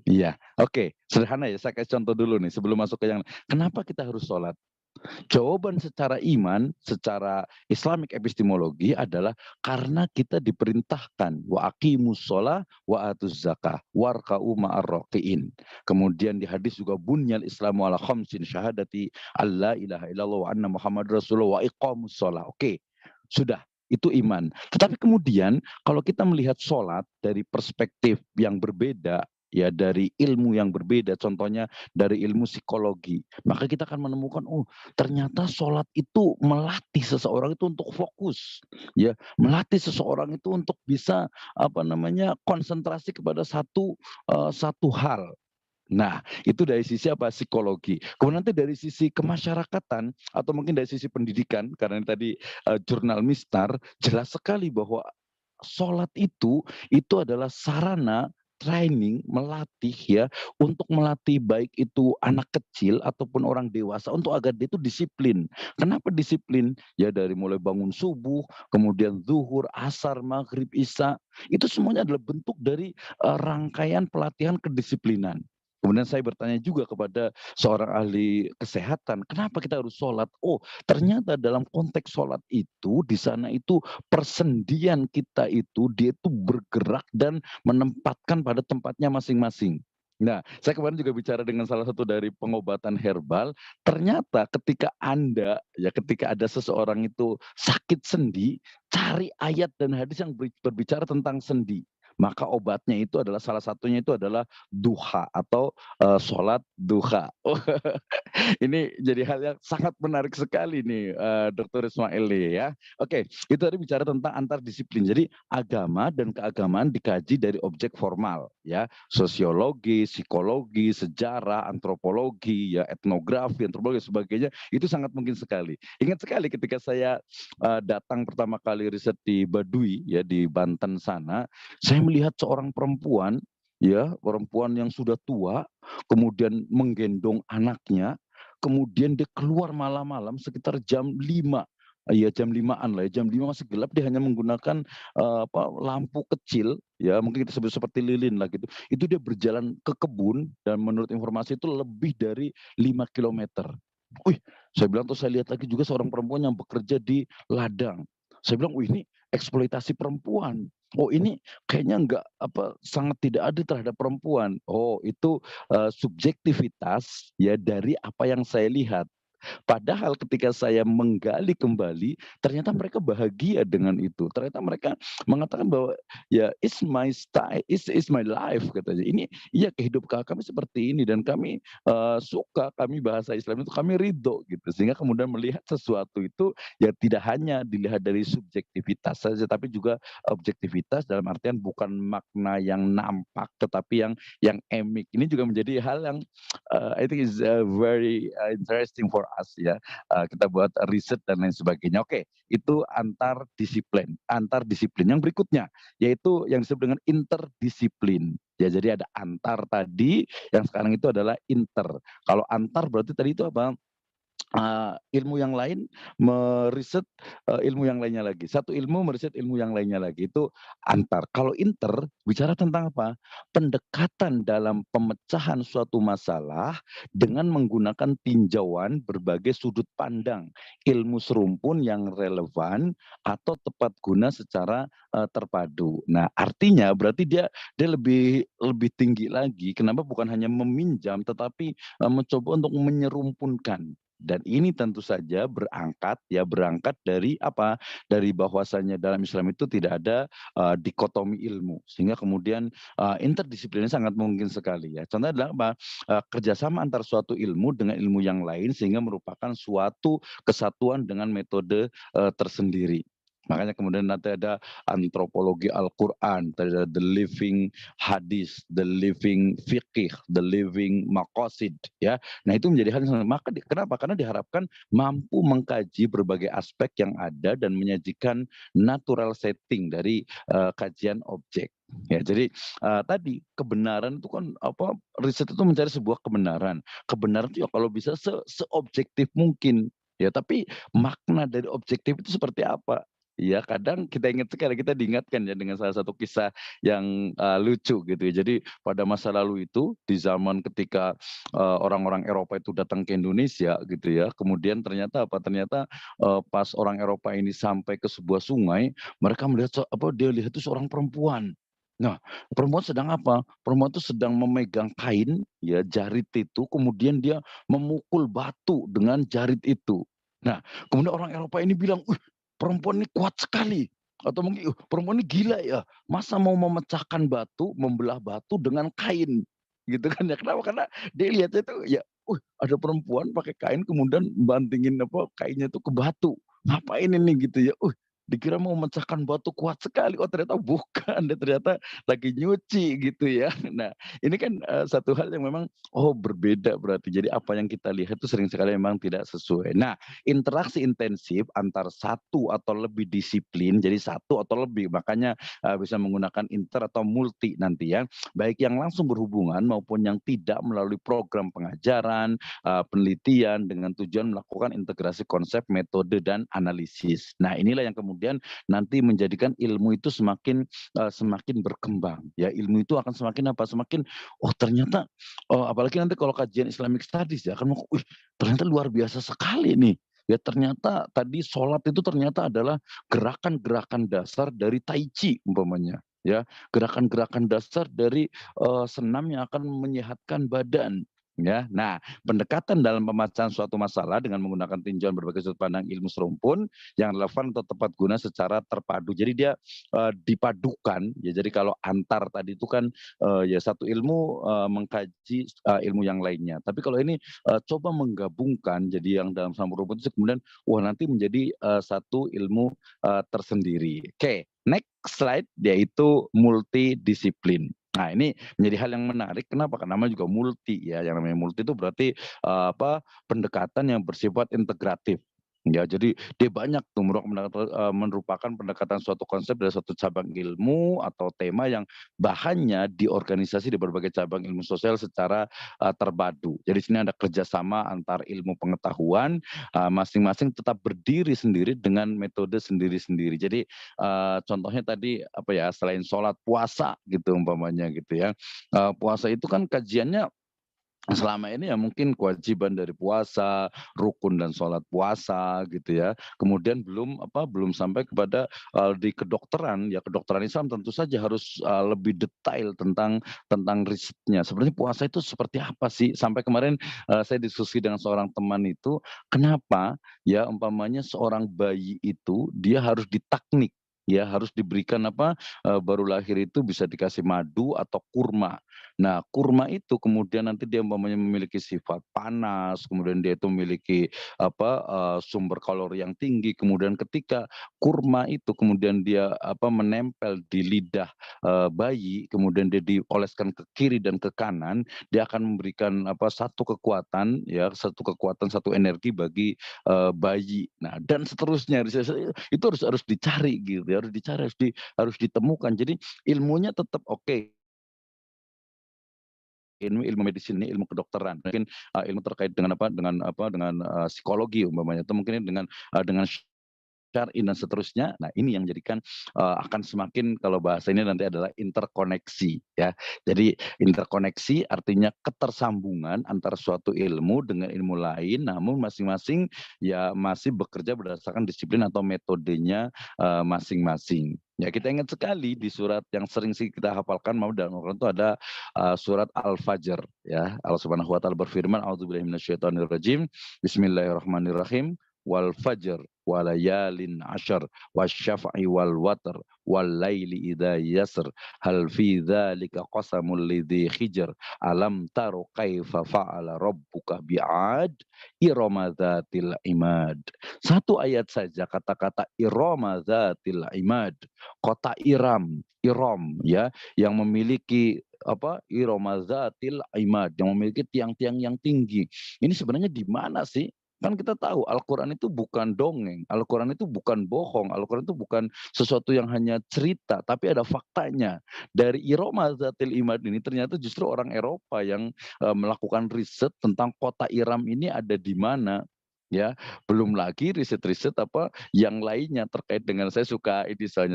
Iya, oke, sederhana ya. Saya kasih contoh dulu nih sebelum masuk ke yang kenapa kita harus sholat. Jawaban secara iman, secara Islamic epistemologi adalah karena kita diperintahkan wa aqimus sholah wa atuz zakah warka'u ma'ar raqiin. Kemudian di hadis juga bunyal islamu ala khamsin syahadati alla ilaha illallah wa anna muhammad rasulullah wa iqamus sholah. Oke, sudah. Itu iman. Tetapi kemudian kalau kita melihat sholat dari perspektif yang berbeda, ya dari ilmu yang berbeda, contohnya dari ilmu psikologi, maka kita akan menemukan, oh ternyata sholat itu melatih seseorang itu untuk fokus, ya melatih seseorang itu untuk bisa konsentrasi kepada satu hal. Nah, itu dari sisi apa? Psikologi. Kemudian nanti dari sisi kemasyarakatan atau mungkin dari sisi pendidikan, karena ini tadi jurnal Mistar jelas sekali bahwa sholat itu adalah sarana training, melatih ya, untuk melatih baik itu anak kecil ataupun orang dewasa untuk agar dia itu disiplin. Kenapa disiplin? Ya dari mulai bangun subuh, kemudian zuhur, asar, maghrib, isya, itu semuanya adalah bentuk dari rangkaian pelatihan kedisiplinan. Kemudian saya bertanya juga kepada seorang ahli kesehatan, kenapa kita harus sholat? Oh, ternyata dalam konteks sholat itu, di sana itu persendian kita itu, dia itu bergerak dan menempatkan pada tempatnya masing-masing. Nah, saya kemarin juga bicara dengan salah satu dari pengobatan herbal, ternyata ketika ketika ada seseorang itu sakit sendi, cari ayat dan hadis yang berbicara tentang sendi. Maka obatnya itu adalah salah satunya itu adalah duha atau sholat duha. Ini jadi hal yang sangat menarik sekali nih, Dr. Ismail nih ya. Oke, itu tadi bicara tentang antar disiplin. Jadi agama dan keagamaan dikaji dari objek formal ya, sosiologi, psikologi, sejarah, antropologi, ya etnografi, antropologi sebagainya itu sangat mungkin sekali. Ingat sekali ketika saya datang pertama kali riset di Baduy ya di Banten sana, saya melihat seorang perempuan ya, perempuan yang sudah tua kemudian menggendong anaknya, kemudian dia keluar malam-malam sekitar jam 5, ya jam 5-an lah ya, jam 5 masih gelap, dia hanya menggunakan lampu kecil ya, mungkin kita sebut seperti lilin lah gitu. Itu dia berjalan ke kebun dan menurut informasi itu lebih dari 5 kilometer. Wih, saya bilang tuh saya lihat lagi juga seorang perempuan yang bekerja di ladang. Saya bilang, wih ini eksploitasi perempuan. Oh ini kayaknya enggak sangat tidak adil terhadap perempuan. Oh itu subjektivitas ya dari apa yang saya lihat. Padahal ketika saya menggali kembali, ternyata mereka bahagia dengan itu. Ternyata mereka mengatakan bahwa ya it's my style, it's my life katanya. Ini iya kehidupan kami seperti ini dan kami suka, kami bahasa Islam itu kami ridho gitu. Sehingga kemudian melihat sesuatu itu ya tidak hanya dilihat dari subjektivitas saja, tapi juga objektivitas dalam artian bukan makna yang nampak, tetapi yang emik. Ini juga menjadi hal yang I think is very interesting for us ya. Kita buat riset dan lain sebagainya. Oke, itu antar disiplin. Antar disiplin. Yang berikutnya yaitu yang disebut dengan interdisiplin. Ya, jadi ada antar tadi, yang sekarang itu adalah inter. Kalau antar berarti tadi itu apa? ilmu yang lain meriset, ilmu yang lainnya lagi. Satu ilmu meriset ilmu yang lainnya lagi, itu antar. Kalau inter, bicara tentang apa? Pendekatan dalam pemecahan suatu masalah dengan menggunakan tinjauan berbagai sudut pandang, ilmu serumpun yang relevan atau tepat guna secara, terpadu. Nah, artinya berarti dia dia lebih lebih tinggi lagi, kenapa bukan hanya meminjam, tetapi, mencoba untuk menyerumpunkan. Dan ini tentu saja berangkat dari apa, dari bahwasanya dalam Islam itu tidak ada, dikotomi ilmu. Sehingga kemudian, interdisiplinnya sangat mungkin sekali ya. Contohnya adalah apa, kerjasama antar suatu ilmu dengan ilmu yang lain sehingga merupakan suatu kesatuan dengan metode, tersendiri. Makanya kemudian nanti ada antropologi Al-Quran, ada the living hadis, the living fikih, the living maqasid ya. Nah, itu menjadi hal yang maka kenapa? Karena diharapkan mampu mengkaji berbagai aspek yang ada dan menyajikan natural setting dari, kajian objek. Ya, jadi, tadi kebenaran itu kan apa, riset itu mencari sebuah kebenaran. Kebenaran itu ya kalau bisa seobjektif mungkin, ya tapi makna dari objektif itu seperti apa? Ya kadang kita ingat sekali, kita diingatkan ya dengan salah satu kisah yang, lucu gitu ya. Jadi pada masa lalu itu, di zaman ketika orang-orang Eropa itu datang ke Indonesia gitu ya. Kemudian ternyata apa, ternyata, pas orang Eropa ini sampai ke sebuah sungai, mereka melihat dia lihat itu seorang perempuan. Nah, perempuan sedang apa? Perempuan itu sedang memegang kain ya, jarit itu, kemudian dia memukul batu dengan jarit itu. Nah, kemudian orang Eropa ini bilang, "Wih, perempuan ini kuat sekali." Atau mungkin, perempuan ini gila ya, masa mau memecahkan batu, membelah batu dengan kain." Gitu kan ya. Kenapa? Karena dia lihatnya itu ya, ada perempuan pakai kain kemudian bantingin apa, kainnya itu ke batu. Ngapain ini gitu ya, dikira mau memecahkan batu kuat sekali, oh ternyata bukan, dia ternyata lagi nyuci gitu ya. Nah, ini kan, satu hal yang memang, berbeda berarti. Jadi apa yang kita lihat itu sering sekali memang tidak sesuai. Nah, interaksi intensif antar satu atau lebih disiplin, jadi satu atau lebih, makanya, bisa menggunakan inter atau multi nanti ya. Baik yang langsung berhubungan maupun yang tidak melalui program pengajaran, penelitian dengan tujuan melakukan integrasi konsep, metode, dan analisis. Nah, inilah yang kemudian nanti menjadikan ilmu itu semakin berkembang. Ya, ilmu itu akan semakin apa? Semakin, ternyata, apalagi nanti kalau kajian Islamic Studies ya, kan, ternyata luar biasa sekali nih. Ya ternyata tadi sholat itu ternyata adalah gerakan-gerakan dasar dari Tai Chi umpamanya. Ya, gerakan-gerakan dasar dari, senam yang akan menyehatkan badan, ya. Nah, pendekatan dalam pemecahan suatu masalah dengan menggunakan tinjauan berbagai sudut pandang ilmu serumpun yang relevan atau tepat guna secara terpadu. Jadi dia, dipadukan, ya jadi kalau antar tadi itu kan, ya satu ilmu, mengkaji, ilmu yang lainnya. Tapi kalau ini, coba menggabungkan jadi yang dalam satu rumpun itu kemudian, nanti menjadi, satu ilmu, tersendiri. Oke, next slide yaitu multidisiplin. Nah, ini menjadi hal yang menarik, kenapa? Karena namanya juga multi ya, yang namanya multi itu berarti, apa, pendekatan yang bersifat integratif. Ya, jadi dia banyak tuh merupakan pendekatan suatu konsep dari suatu cabang ilmu atau tema yang bahannya di organisasi di berbagai cabang ilmu sosial secara, terpadu. Jadi sini ada kerjasama antar ilmu pengetahuan, masing-masing tetap berdiri sendiri dengan metode sendiri-sendiri. Jadi, contohnya tadi apa ya, selain sholat, puasa gitu umpamanya gitu ya. Puasa itu kan kajiannya selama ini ya mungkin kewajiban dari puasa, rukun dan sholat puasa gitu ya. Kemudian belum sampai kepada, di kedokteran, ya kedokteran Islam tentu saja harus, lebih detail tentang risetnya. Sebenarnya puasa itu seperti apa sih? Sampai kemarin, saya diskusi dengan seorang teman itu, kenapa ya umpamanya seorang bayi itu dia harus ditaknik, ya harus diberikan apa, baru lahir itu bisa dikasih madu atau kurma. Nah, kurma itu kemudian nanti dia umpamanya memiliki sifat panas, kemudian dia itu memiliki apa, sumber kalori yang tinggi, kemudian ketika kurma itu kemudian dia apa, menempel di lidah, bayi, kemudian dia dioleskan ke kiri dan ke kanan, dia akan memberikan apa, satu kekuatan ya, satu kekuatan, satu energi bagi, bayi. Nah, dan seterusnya itu harus dicari gitu ya, harus dicari, harus ditemukan. Jadi ilmunya tetap oke. ilmu medis ini, ilmu kedokteran, mungkin ilmu terkait dengan psikologi umpamanya, atau mungkin dengan syar'i dan seterusnya. Nah, ini yang jadikan akan semakin, kalau bahasa ini nanti adalah interkoneksi ya. Jadi interkoneksi artinya ketersambungan antara suatu ilmu dengan ilmu lain, namun masing-masing ya masih bekerja berdasarkan disiplin atau metodenya masing-masing. Ya, kita ingat sekali di surat yang sering sih kita hafalkan mau dalam Al-Qur'an itu ada surat Al-Fajr ya. Allah Subhanahu wa taala berfirman, "A'udzubillahi minasyaitonirrajim. Bismillahirrahmanirrahim. Wal fajr walayalin ashar wasyafa'i wal watr wal laili idza yasr hal fi dzalika qasamul lidzi hijr alam taru kaifa fa'ala rabbuka bi'ad irama dzatil imad." Satu ayat saja kata-kata irama dzatil imad, kota Iram ya, yang memiliki irama dzatil imad, yang memiliki tiang-tiang yang tinggi. Ini sebenarnya di mana sih? Kan kita tahu Al-Quran itu bukan dongeng, Al-Quran itu bukan bohong, Al-Quran itu bukan sesuatu yang hanya cerita, tapi ada faktanya. Dari Irama Zatil Imad ini ternyata justru orang Eropa yang melakukan riset tentang kota Iram ini ada di mana. Ya, belum lagi riset-riset yang lainnya terkait dengan, saya suka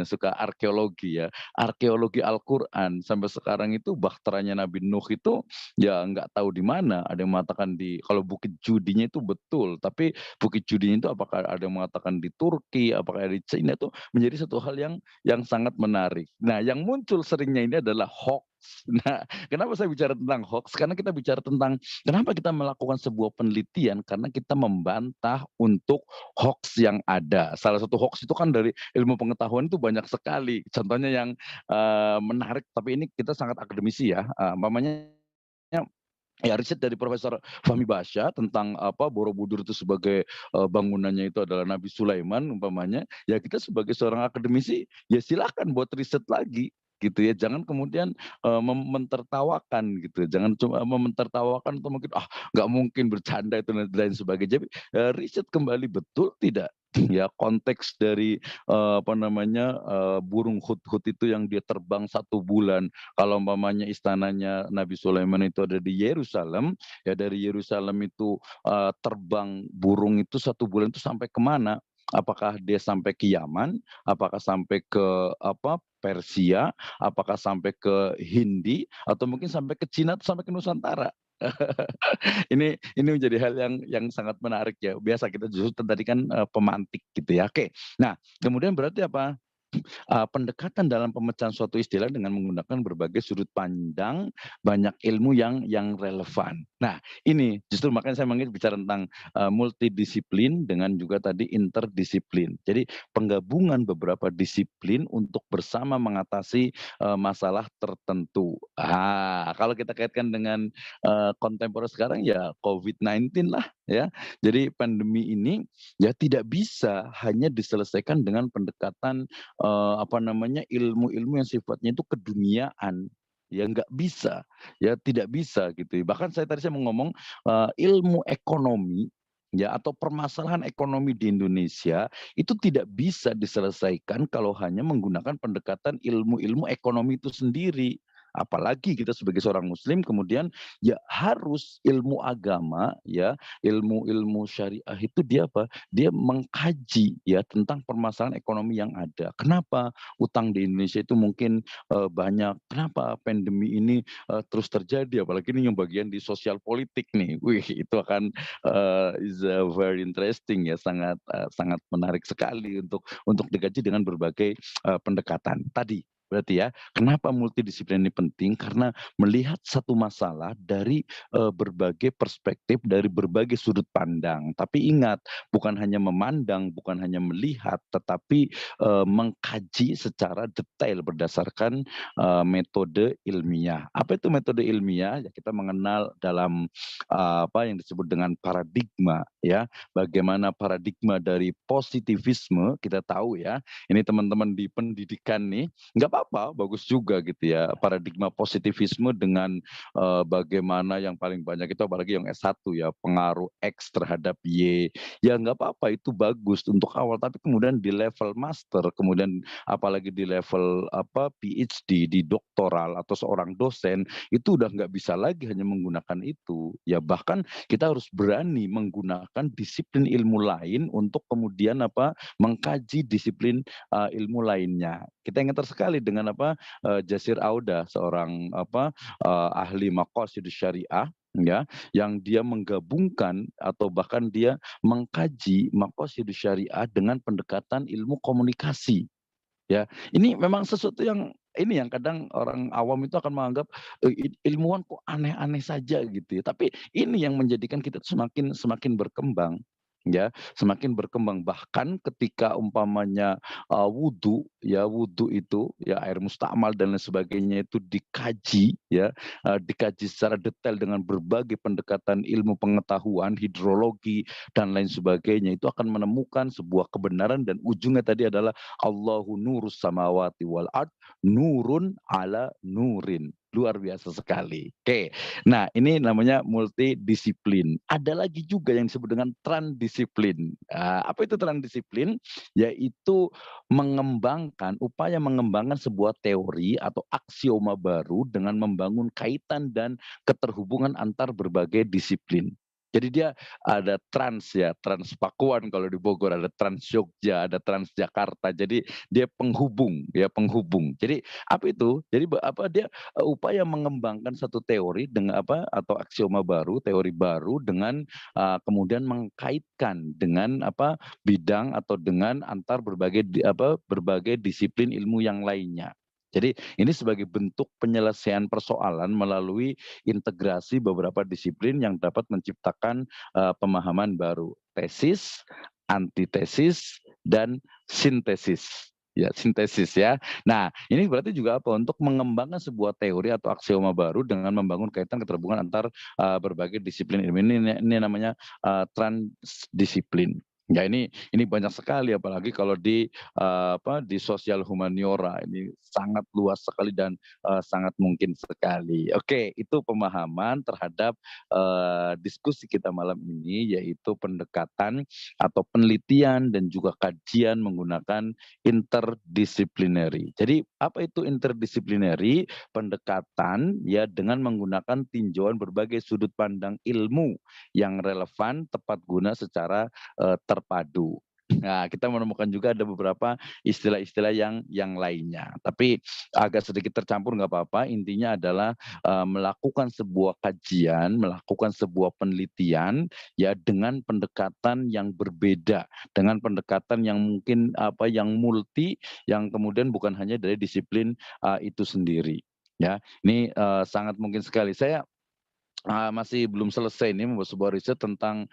suka arkeologi ya, arkeologi Al-Quran sampai sekarang itu bahteranya Nabi Nuh itu ya nggak tahu di mana. Ada yang mengatakan kalau Bukit Judinya itu betul, tapi Bukit Judinya itu apakah ada yang mengatakan di Turki, apakah di China, itu menjadi satu hal yang sangat menarik. Nah, yang muncul seringnya ini adalah hoax. Nah, kenapa saya bicara tentang hoax? Karena kita bicara tentang kenapa kita melakukan sebuah penelitian, karena kita membantah untuk hoax yang ada. Salah satu hoax itu kan dari ilmu pengetahuan itu banyak sekali. Contohnya yang menarik, tapi ini kita sangat akademisi ya. Umpamanya ya riset dari Profesor Fahmi Basya tentang Borobudur itu sebagai bangunannya itu adalah Nabi Sulaiman umpamanya. Ya kita sebagai seorang akademisi ya silakan buat riset lagi gitu ya, jangan kemudian mentertawakan gitu, jangan cuma mentertawakan atau mungkin nggak mungkin bercanda itu dan lain sebagainya. Jadi riset kembali betul tidak ya konteks dari burung hut-hut itu yang dia terbang 1 bulan. Kalau umpamanya istananya Nabi Sulaiman itu ada di Yerusalem, ya dari Yerusalem itu terbang burung itu 1 bulan itu sampai kemana? Apakah dia sampai ke Yaman? Apakah sampai ke Persia? Apakah sampai ke Hindi? Atau mungkin sampai ke Cina atau sampai ke Nusantara? Ini menjadi hal yang sangat menarik ya. Biasa kita justru tadi kan pemantik gitu ya. Oke. Nah, kemudian berarti apa? Pendekatan dalam pemecahan suatu istilah dengan menggunakan berbagai sudut pandang, banyak ilmu yang relevan. Nah, ini justru makanya saya bicara tentang multidisiplin dengan juga tadi interdisiplin. Jadi penggabungan beberapa disiplin untuk bersama mengatasi masalah tertentu. Kalau kita kaitkan dengan kontemporer sekarang ya COVID-19 lah ya. Jadi pandemi ini ya tidak bisa hanya diselesaikan dengan pendekatan ilmu-ilmu yang sifatnya itu keduniaan. Ya nggak bisa, ya tidak bisa gitu. Bahkan saya mau ngomong ilmu ekonomi ya atau permasalahan ekonomi di Indonesia itu tidak bisa diselesaikan kalau hanya menggunakan pendekatan ilmu-ilmu ekonomi itu sendiri. Apalagi kita sebagai seorang muslim kemudian ya harus ilmu agama ya, ilmu-ilmu syariah itu dia dia mengkaji ya tentang permasalahan ekonomi yang ada. Kenapa utang di Indonesia itu mungkin banyak? Kenapa pandemi ini terus terjadi? Apalagi ini yang bagian di sosial politik nih. Wih, itu akan is very interesting ya, sangat menarik sekali untuk dikaji dengan berbagai pendekatan. Tadi berarti ya, kenapa multidisiplin ini penting? Karena melihat satu masalah dari berbagai perspektif, dari berbagai sudut pandang. Tapi ingat, bukan hanya memandang, bukan hanya melihat, tetapi mengkaji secara detail berdasarkan metode ilmiah. Apa itu metode ilmiah? Ya kita mengenal dalam yang disebut dengan paradigma ya. Bagaimana paradigma dari positivisme, kita tahu ya. Ini teman-teman di pendidikan nih, nggak apa-apa apa-apa, bagus juga gitu ya. Paradigma positivisme dengan bagaimana yang paling banyak itu apalagi yang S1 ya, pengaruh X terhadap Y. Ya nggak apa-apa, itu bagus untuk awal, tapi kemudian di level master, kemudian apalagi di level PhD, di doktoral atau seorang dosen, itu udah nggak bisa lagi hanya menggunakan itu. Ya bahkan kita harus berani menggunakan disiplin ilmu lain untuk kemudian mengkaji disiplin ilmu lainnya. Kita ingat sekali dengan Jasir Auda, seorang ahli maqasid syariah ya, yang dia menggabungkan atau bahkan dia mengkaji maqasid syariah dengan pendekatan ilmu komunikasi. Ya, ini memang sesuatu yang ini yang kadang orang awam itu akan menganggap ilmuwan kok aneh-aneh saja gitu ya. Tapi ini yang menjadikan kita semakin semakin berkembang ya, semakin berkembang bahkan ketika umpamanya wudhu ya, wudhu itu ya air mustakmal dan lain sebagainya itu dikaji ya, dikaji secara detail dengan berbagai pendekatan ilmu pengetahuan, hidrologi dan lain sebagainya, itu akan menemukan sebuah kebenaran dan ujungnya tadi adalah Allahu nurus samawati wal ard, nurun ala nurin. Luar biasa sekali. Oke, nah ini namanya multidisiplin. Ada lagi juga yang disebut dengan transdisiplin. Apa itu transdisiplin? Yaitu upaya mengembangkan sebuah teori atau aksioma baru dengan membangun kaitan dan keterhubungan antar berbagai disiplin. Jadi dia ada trans ya, trans Pakuan kalau di Bogor, ada trans Jogja, ada trans Jakarta. Jadi dia penghubung ya, penghubung. Jadi apa itu? Jadi dia upaya mengembangkan satu teori dengan atau aksioma baru, teori baru dengan kemudian mengkaitkan dengan bidang atau dengan antar berbagai disiplin ilmu yang lainnya. Jadi ini sebagai bentuk penyelesaian persoalan melalui integrasi beberapa disiplin yang dapat menciptakan pemahaman baru. Tesis, antitesis, dan sintesis. Ya, sintesis ya. Nah, ini berarti juga untuk mengembangkan sebuah teori atau aksioma baru dengan membangun kaitan keterhubungan antar berbagai disiplin ilmu. Ini namanya transdisiplin. Ya ini banyak sekali apalagi kalau di sosial humaniora ini sangat luas sekali dan sangat mungkin sekali. Oke, itu pemahaman terhadap diskusi kita malam ini, yaitu pendekatan atau penelitian dan juga kajian menggunakan interdisciplinary. Jadi apa itu interdisciplinary? Pendekatan ya dengan menggunakan tinjauan berbagai sudut pandang ilmu yang relevan, tepat guna secara terpadu. Nah, kita menemukan juga ada beberapa istilah-istilah yang lainnya. Tapi agak sedikit tercampur nggak apa-apa. Intinya adalah melakukan sebuah kajian, melakukan sebuah penelitian ya dengan pendekatan yang berbeda, dengan pendekatan yang mungkin yang multi, yang kemudian bukan hanya dari disiplin itu sendiri. Ya, ini sangat mungkin sekali. Saya masih belum selesai ini membuat sebuah riset tentang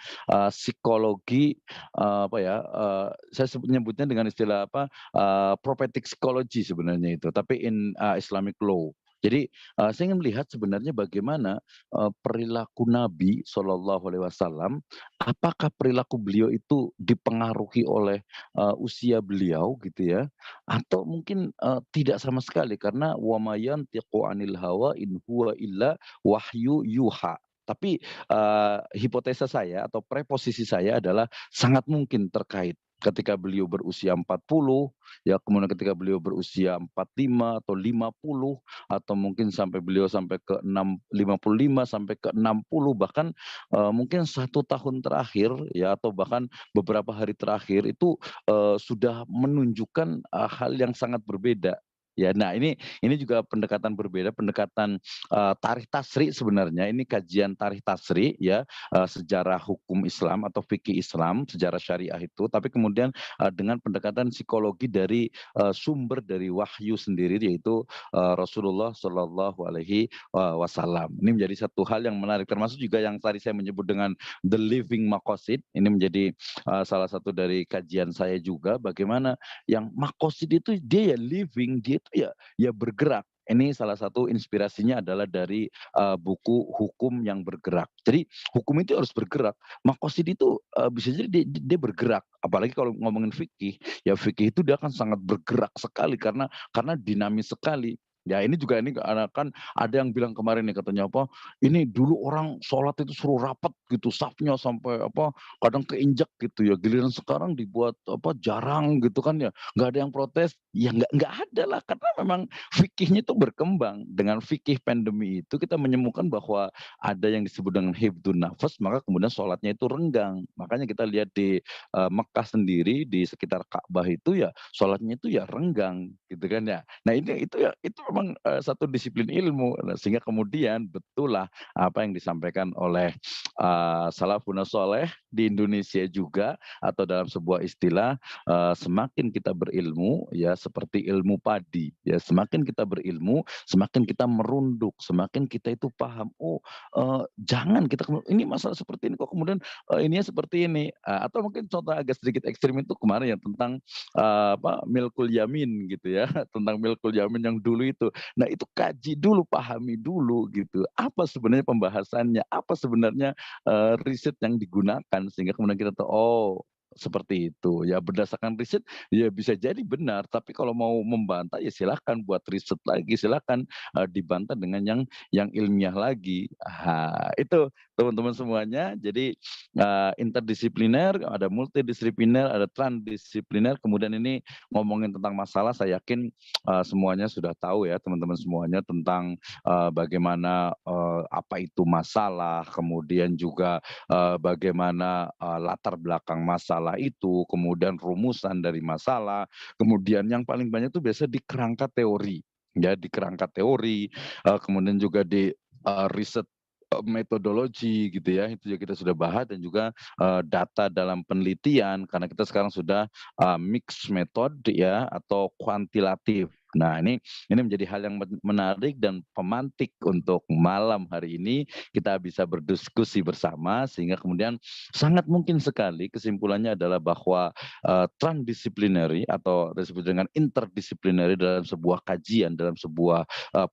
psikologi saya nyebutnya dengan istilah prophetic psychology sebenarnya itu, tapi in Islamic law. Jadi saya ingin melihat sebenarnya bagaimana perilaku Nabi SAW, apakah perilaku beliau itu dipengaruhi oleh usia beliau gitu ya, atau mungkin tidak sama sekali karena wa ma yantiqu anil hawa in huwa illa wahyu yuha. Tapi hipotesa saya atau preposisi saya adalah sangat mungkin terkait ketika beliau berusia 40, ya kemudian ketika beliau berusia 45 atau 50 atau mungkin sampai beliau sampai ke 55 sampai ke 60, bahkan mungkin 1 tahun terakhir ya atau bahkan beberapa hari terakhir itu sudah menunjukkan hal yang sangat berbeda. Ya, nah ini juga pendekatan berbeda, pendekatan tarikh tasri sebenarnya. Ini kajian tarikh tasri ya, sejarah hukum Islam atau fikih Islam, sejarah syariah itu, tapi kemudian dengan pendekatan psikologi dari sumber dari wahyu sendiri, yaitu Rasulullah Shallallahu Alaihi Wasallam. Ini menjadi satu hal yang menarik, termasuk juga yang tadi saya menyebut dengan the living maqasid. Ini menjadi salah satu dari kajian saya juga, bagaimana yang maqasid itu dia ya living, dia itu ya bergerak Ini salah satu inspirasinya adalah dari buku Hukum yang Bergerak. Jadi hukum itu harus bergerak. Makosid itu bisa jadi dia bergerak. Apalagi kalau ngomongin fikih, ya fikih itu dia akan sangat bergerak sekali karena dinamis sekali. Ya ini juga ini kan ada yang bilang kemarin nih katanya apa, ini dulu orang sholat itu suruh rapat gitu safnya sampai apa kadang keinjak gitu ya. Giliran sekarang dibuat apa jarang gitu kan ya. Nggak ada yang protes. Ya nggak ada lah karena memang fikihnya itu berkembang. Dengan fikih pandemi itu kita menemukan bahwa ada yang disebut dengan hibdun nafas, maka kemudian sholatnya itu renggang. Makanya kita lihat di Mekah sendiri, di sekitar Ka'bah itu ya sholatnya itu ya renggang gitu kan ya. Nah itu memang satu disiplin ilmu. Nah, sehingga kemudian betul lah apa yang disampaikan oleh salafun soleh di Indonesia juga atau dalam sebuah istilah semakin kita berilmu ya seperti ilmu padi ya semakin kita berilmu semakin kita merunduk semakin kita itu paham jangan kita ini masalah seperti ini kok kemudian ininya seperti ini atau mungkin contoh agak sedikit ekstrim itu kemarin ya tentang apa milkul yamin gitu ya tentang milkul yamin yang dulu itu nah itu kaji dulu pahami dulu gitu apa sebenarnya pembahasannya apa sebenarnya riset yang digunakan sehingga kemudian kita tahu oh seperti itu ya berdasarkan riset ya bisa jadi benar tapi kalau mau membantah ya silahkan buat riset lagi silahkan dibantah dengan yang ilmiah lagi itu teman-teman semuanya jadi interdisipliner ada multidisipliner ada transdisipliner kemudian ini ngomongin tentang masalah saya yakin semuanya sudah tahu ya teman-teman semuanya tentang bagaimana apa itu masalah kemudian juga bagaimana latar belakang masalah itu, kemudian rumusan dari masalah, kemudian yang paling banyak itu biasa di kerangka teori, ya di kerangka teori, kemudian juga di riset metodologi gitu ya itu juga kita sudah bahas dan juga data dalam penelitian karena kita sekarang sudah mix metode ya atau kuantitatif. Nah ini menjadi hal yang menarik dan pemantik untuk malam hari ini kita bisa berdiskusi bersama sehingga kemudian sangat mungkin sekali kesimpulannya adalah bahwa transdisciplinary atau disebut dengan interdisciplinary dalam sebuah kajian dalam sebuah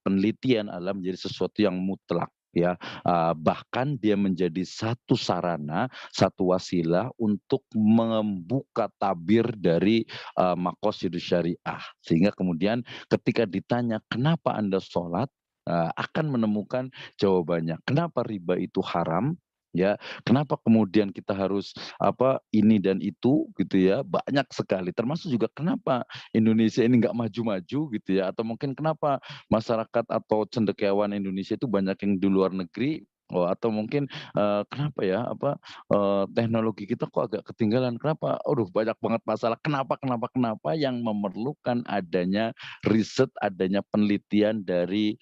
penelitian adalah menjadi sesuatu yang mutlak ya bahkan dia menjadi satu sarana satu wasilah untuk membuka tabir dari maqasidus syariah sehingga kemudian ketika ditanya kenapa Anda sholat akan menemukan jawabannya kenapa riba itu haram ya kenapa kemudian kita harus apa ini dan itu gitu ya banyak sekali termasuk juga kenapa Indonesia ini nggak maju-maju gitu ya atau mungkin kenapa masyarakat atau cendekiawan Indonesia itu banyak yang di luar negeri atau mungkin kenapa ya apa teknologi kita kok agak ketinggalan kenapa aduh banyak banget masalah kenapa yang memerlukan adanya riset adanya penelitian dari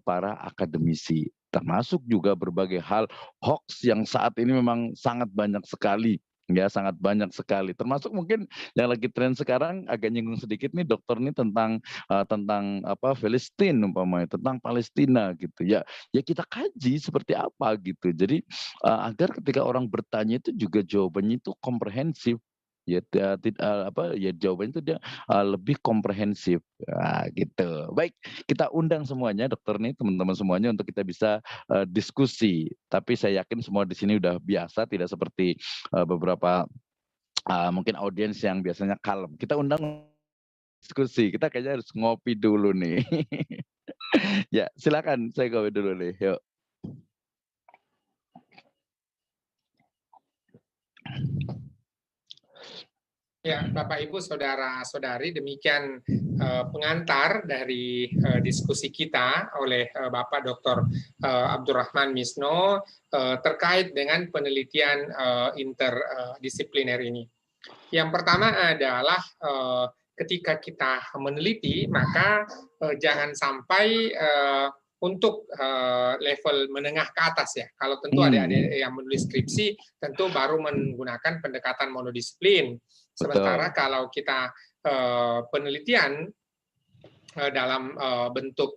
para akademisi termasuk juga berbagai hal hoax yang saat ini memang sangat banyak sekali ya sangat banyak sekali termasuk mungkin yang lagi tren sekarang agak nyinggung sedikit nih dokter nih tentang apa Palestina umpamanya tentang Palestina gitu ya ya kita kaji seperti apa gitu jadi agar ketika orang bertanya itu juga jawabannya itu komprehensif ya apa ya jawabannya itu dia lebih komprehensif gitu baik kita undang semuanya dokter nih teman-teman semuanya untuk kita bisa diskusi tapi saya yakin semua di sini udah biasa tidak seperti beberapa mungkin audiens yang biasanya kalem kita undang diskusi kita kayaknya harus ngopi dulu nih ya silakan saya ngopi dulu nih yuk. Ya, Bapak Ibu saudara-saudari, demikian pengantar dari diskusi kita oleh Bapak Dr. Abdurrahman Misno terkait dengan penelitian interdisipliner ini. Yang pertama adalah ketika kita meneliti, maka jangan sampai untuk level menengah ke atas ya. Kalau tentu ada yang menulis skripsi, tentu baru menggunakan pendekatan monodisiplin. Sementara kalau kita penelitian dalam bentuk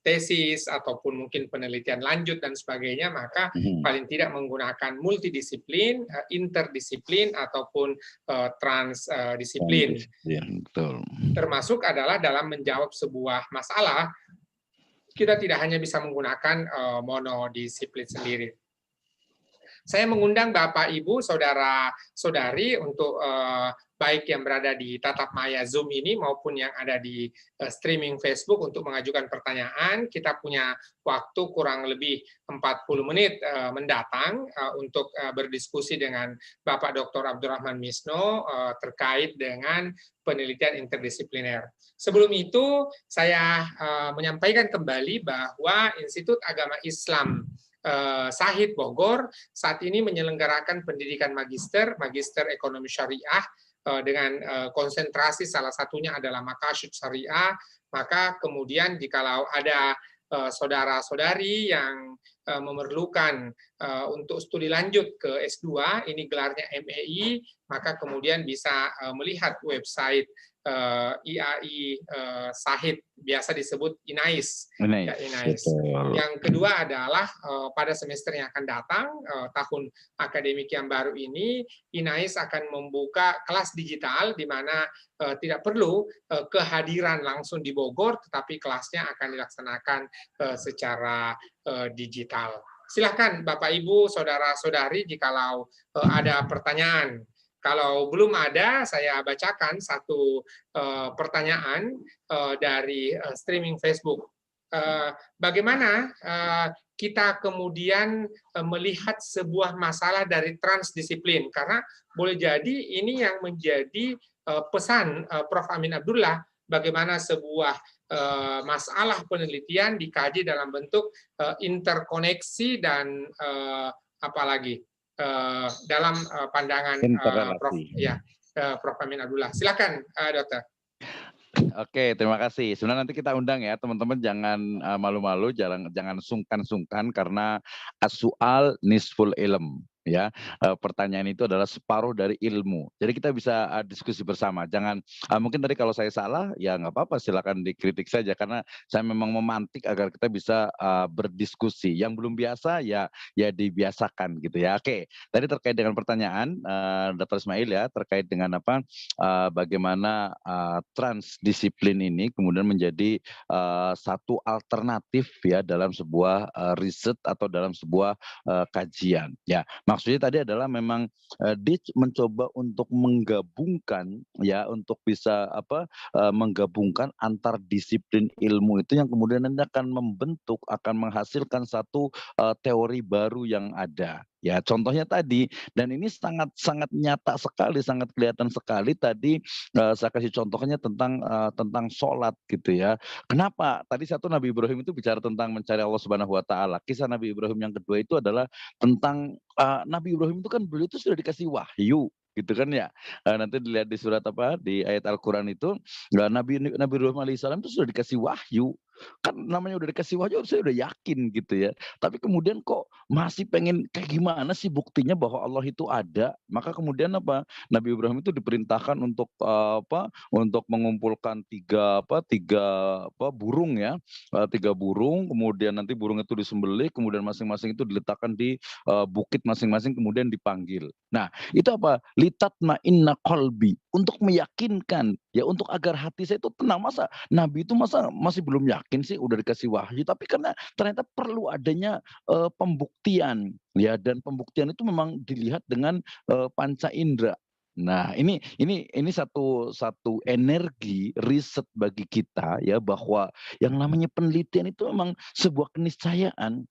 tesis ataupun mungkin penelitian lanjut dan sebagainya, maka paling tidak menggunakan multidisiplin, interdisiplin ataupun transdisiplin. Betul. termasuk adalah dalam menjawab sebuah masalah, kita tidak hanya bisa menggunakan monodisiplin sendiri. Saya mengundang Bapak, Ibu, Saudara-saudari untuk baik yang berada di tatap maya Zoom ini maupun yang ada di streaming Facebook untuk mengajukan pertanyaan. Kita punya waktu kurang lebih 40 menit mendatang untuk berdiskusi dengan Bapak Dr. Abdurrahman Misno terkait dengan penelitian interdisipliner. Sebelum itu, saya menyampaikan kembali bahwa Institut Agama Islam Sahid Bogor saat ini menyelenggarakan pendidikan magister ekonomi syariah dengan konsentrasi salah satunya adalah maqasid syariah. Maka kemudian jikalau ada saudara-saudari yang memerlukan untuk studi lanjut ke S2, ini gelarnya MEI, maka kemudian bisa melihat website IAI Sahid, biasa disebut INAIS. Ya, INAIS. Yang kedua adalah pada semester yang akan datang, tahun akademik yang baru ini, INAIS akan membuka kelas digital di mana tidak perlu kehadiran langsung di Bogor, tetapi kelasnya akan dilaksanakan secara digital. Silakan Bapak, Ibu, Saudara-saudari jikalau ada pertanyaan. Kalau belum ada, saya bacakan satu pertanyaan dari streaming Facebook. Bagaimana kita kemudian melihat sebuah masalah dari transdisiplin? Karena boleh jadi ini yang menjadi pesan Prof. Amin Abdullah, bagaimana sebuah masalah penelitian dikaji dalam bentuk interkoneksi dan apalagi dalam pandangan Prof. Amin Abdullah. Silakan, Dokter. Oke, terima kasih. Sebenarnya nanti kita undang ya, teman-teman jangan malu-malu, jangan sungkan-sungkan karena as-su'al nisful ilm. Ya, pertanyaan itu adalah separuh dari ilmu. Jadi kita bisa diskusi bersama. Jangan mungkin tadi kalau saya salah ya nggak apa-apa, silakan dikritik saja karena saya memang memantik agar kita bisa berdiskusi. Yang belum biasa ya dibiasakan gitu ya. Oke, tadi terkait dengan pertanyaan Dr. Ismail ya, terkait dengan apa bagaimana transdisiplin ini kemudian menjadi satu alternatif ya dalam sebuah riset atau dalam sebuah kajian. Ya, maksudnya tadi adalah memang dia mencoba untuk menggabungkan ya, untuk bisa menggabungkan antar disiplin ilmu itu yang kemudian nanti akan membentuk, akan menghasilkan satu teori baru yang ada. Ya, contohnya tadi, dan ini sangat nyata sekali, sangat kelihatan sekali tadi saya kasih contohnya tentang sholat gitu ya. Kenapa? Tadi satu Nabi Ibrahim itu bicara tentang mencari Allah Subhanahu Wa Taala. Kisah Nabi Ibrahim yang kedua itu adalah tentang Nabi Ibrahim itu kan beliau itu sudah dikasih wahyu gitu kan ya. Nanti dilihat di surat apa di ayat Al-Qur'an itu Nabi Ibrahim alaihissalam itu sudah dikasih wahyu. Kan namanya udah dikasih wahyu saya udah yakin gitu ya. Tapi kemudian kok masih pengen kayak gimana sih buktinya bahwa Allah itu ada? Maka kemudian apa? Nabi Ibrahim itu diperintahkan untuk untuk mengumpulkan tiga burung ya, tiga burung, kemudian nanti burung itu disembelih, kemudian masing-masing itu diletakkan di bukit masing-masing, kemudian dipanggil. Nah, itu apa? Litatma inna qalbi, untuk meyakinkan ya, untuk agar hati saya itu tenang. Masa Nabi itu masih belum yakin sih udah dikasih wahyu, tapi karena ternyata perlu adanya pembuktian ya, dan pembuktian itu memang dilihat dengan panca indera. Nah, ini satu energi riset bagi kita ya, bahwa yang namanya penelitian itu memang sebuah keniscayaan.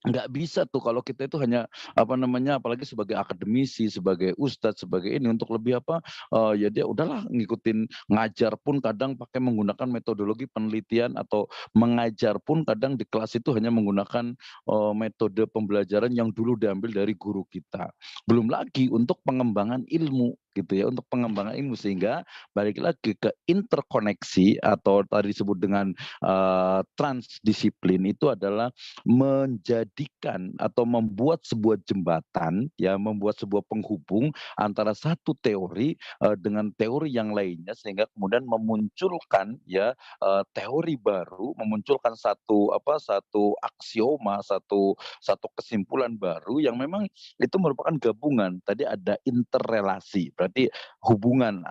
Nggak bisa tuh kalau kita itu hanya apalagi sebagai akademisi, sebagai ustadz, sebagai ini untuk lebih ya dia udahlah ngikutin, ngajar pun kadang pakai menggunakan metodologi penelitian, atau mengajar pun kadang di kelas itu hanya menggunakan metode pembelajaran yang dulu diambil dari guru kita. Belum lagi untuk pengembangan ilmu gitu ya, untuk pengembangan ilmu, sehingga balik lagi ke interkoneksi atau tadi disebut dengan transdisiplin itu adalah menjadikan atau membuat sebuah jembatan ya, membuat sebuah penghubung antara satu teori dengan teori yang lainnya, sehingga kemudian memunculkan ya teori baru, memunculkan satu aksioma, satu kesimpulan baru yang memang itu merupakan gabungan. Tadi ada interrelasi. berarti hubungan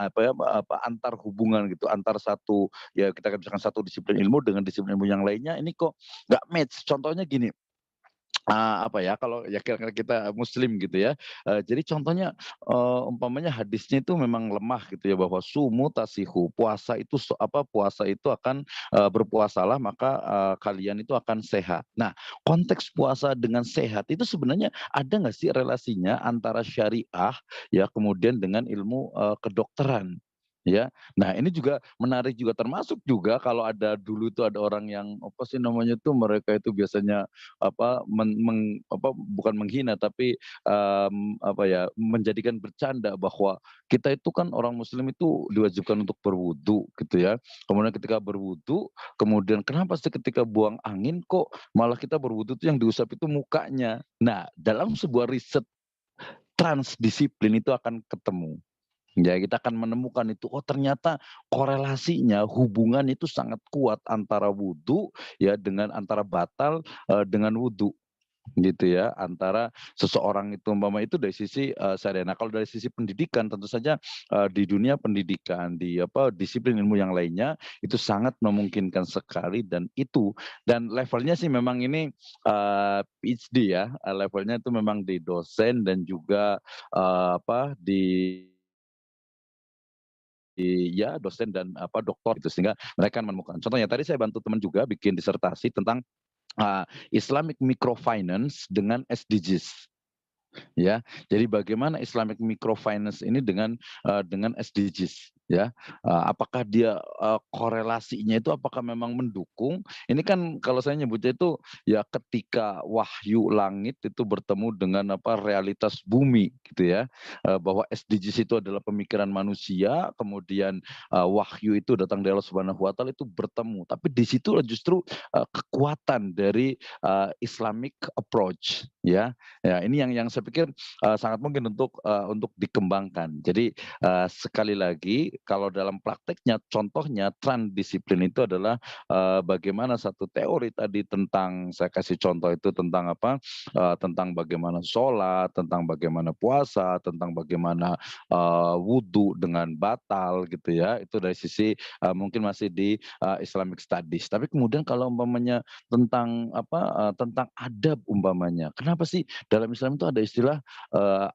antar hubungan gitu, antar satu ya kita katakan satu disiplin ilmu dengan disiplin ilmu yang lainnya ini kok nggak match. Contohnya gini, kalau ya kira-kira kita muslim gitu ya, jadi contohnya, umpamanya hadisnya itu memang lemah gitu ya bahwa sumu tasihu, puasa itu akan, berpuasalah maka, kalian itu akan sehat. Nah, konteks puasa dengan sehat itu sebenarnya ada nggak sih relasinya antara syariah ya kemudian dengan ilmu, kedokteran? Ya. Nah, ini juga menarik juga termasuk juga kalau ada dulu itu ada orang yang apa sih namanya tuh mereka itu biasanya bukan menghina tapi, menjadikan bercanda bahwa kita itu kan orang muslim itu diwajibkan untuk berwudu gitu ya. Kemudian ketika berwudu, kemudian kenapa sih ketika buang angin kok malah kita berwudu tuh yang diusap itu mukanya. Nah, dalam sebuah riset transdisiplin itu akan ketemu. Ya, kita akan menemukan itu, oh ternyata korelasinya, hubungan itu sangat kuat antara wudu ya dengan antara batal, dengan wudu gitu ya, antara seseorang itu itu dari sisi, syariah. Nah, kalau dari sisi pendidikan tentu saja, di dunia pendidikan, disiplin ilmu yang lainnya, itu sangat memungkinkan sekali dan levelnya sih memang ini, PhD ya, levelnya itu memang di dosen dan juga, di ya dosen dan doktor itu sehingga mereka menemukan. Contohnya tadi saya bantu teman juga bikin disertasi tentang, Islamic microfinance dengan SDGs. Ya, jadi bagaimana Islamic microfinance ini dengan SDGs ya, apakah dia, korelasinya itu apakah memang mendukung, ini kan kalau saya nyebutnya itu ya ketika wahyu langit itu bertemu dengan realitas bumi gitu ya, bahwa SDGs itu adalah pemikiran manusia kemudian, wahyu itu datang dari Allah Subhanahu wa taala itu bertemu, tapi di situlah justru, kekuatan dari, Islamic approach ya. Ya, ini yang saya pikir, sangat mungkin untuk dikembangkan. Jadi, sekali lagi kalau dalam prakteknya contohnya transdisiplin itu adalah, bagaimana satu teori tadi tentang saya kasih contoh itu tentang tentang bagaimana sholat, tentang bagaimana puasa, tentang bagaimana, wudu dengan batal gitu ya, itu dari sisi, mungkin masih di, Islamic studies. Tapi kemudian kalau umpamanya tentang adab umpamanya, kenapa sih dalam Islam itu ada istilah,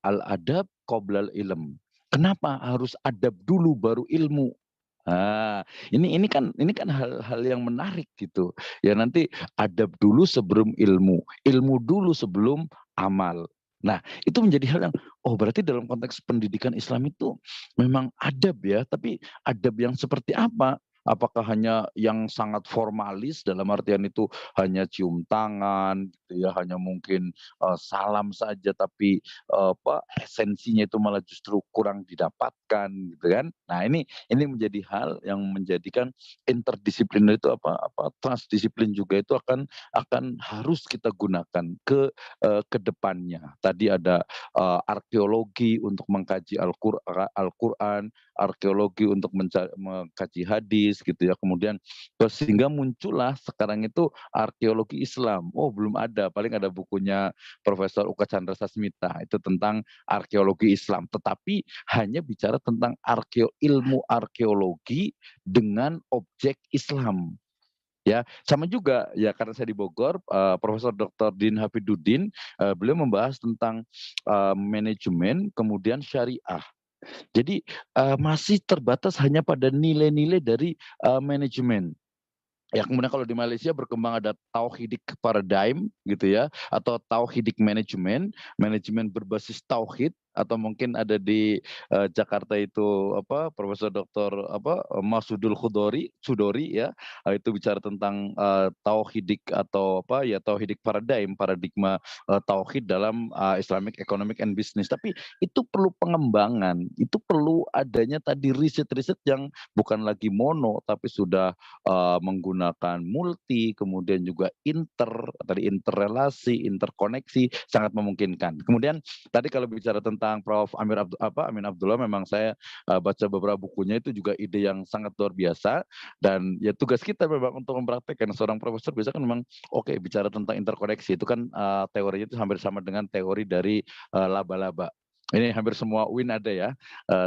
al-adab qoblal ilm. Kenapa harus adab dulu baru ilmu? Ah, ini kan hal-hal yang menarik gitu. Ya nanti adab dulu sebelum ilmu, ilmu dulu sebelum amal. Nah, itu menjadi hal yang, oh berarti dalam konteks pendidikan Islam itu memang adab ya, tapi adab yang seperti apa? Apakah hanya yang sangat formalis dalam artian itu hanya cium tangan gitu ya, hanya mungkin, salam saja tapi, esensinya itu malah justru kurang didapatkan gitu kan. Nah ini menjadi hal yang menjadikan interdisipliner itu transdisiplin juga itu akan harus kita gunakan ke depannya. Tadi ada, arkeologi untuk mengkaji Al-Qur'an, arkeologi untuk mengkaji hadis gitu ya, kemudian sehingga muncullah sekarang itu arkeologi Islam. Oh belum ada, paling ada bukunya Profesor Uka Chandra Sasmita, itu tentang arkeologi Islam, tetapi hanya bicara tentang ilmu arkeologi dengan objek Islam. Ya, sama juga ya karena saya di Bogor, Profesor Dr. Din Hafidudin, beliau membahas tentang, manajemen kemudian syariah. Jadi, masih terbatas hanya pada nilai-nilai dari, manajemen. Ya kemudian kalau di Malaysia berkembang ada tauhidik paradigm gitu ya, atau tauhidik manajemen, manajemen berbasis tauhid atau mungkin ada di, Jakarta itu Profesor Doktor Masudul Sudori ya, itu bicara tentang, tauhidik atau tauhidik paradigma, tauhid dalam, Islamic Economic and Business. Tapi itu perlu pengembangan, itu perlu adanya tadi riset-riset yang bukan lagi mono tapi sudah menggunakan multi, kemudian juga interrelasi, interkoneksi, sangat memungkinkan. Kemudian tadi kalau bicara tentang Prof. Amin Abdullah, memang saya baca beberapa bukunya itu juga ide yang sangat luar biasa dan ya tugas kita memang untuk mempraktekkan. Seorang profesor biasa kan memang oke bicara tentang interkoneksi itu kan teorinya itu hampir sama dengan teori dari laba-laba. Ini hampir semua UIN ada ya,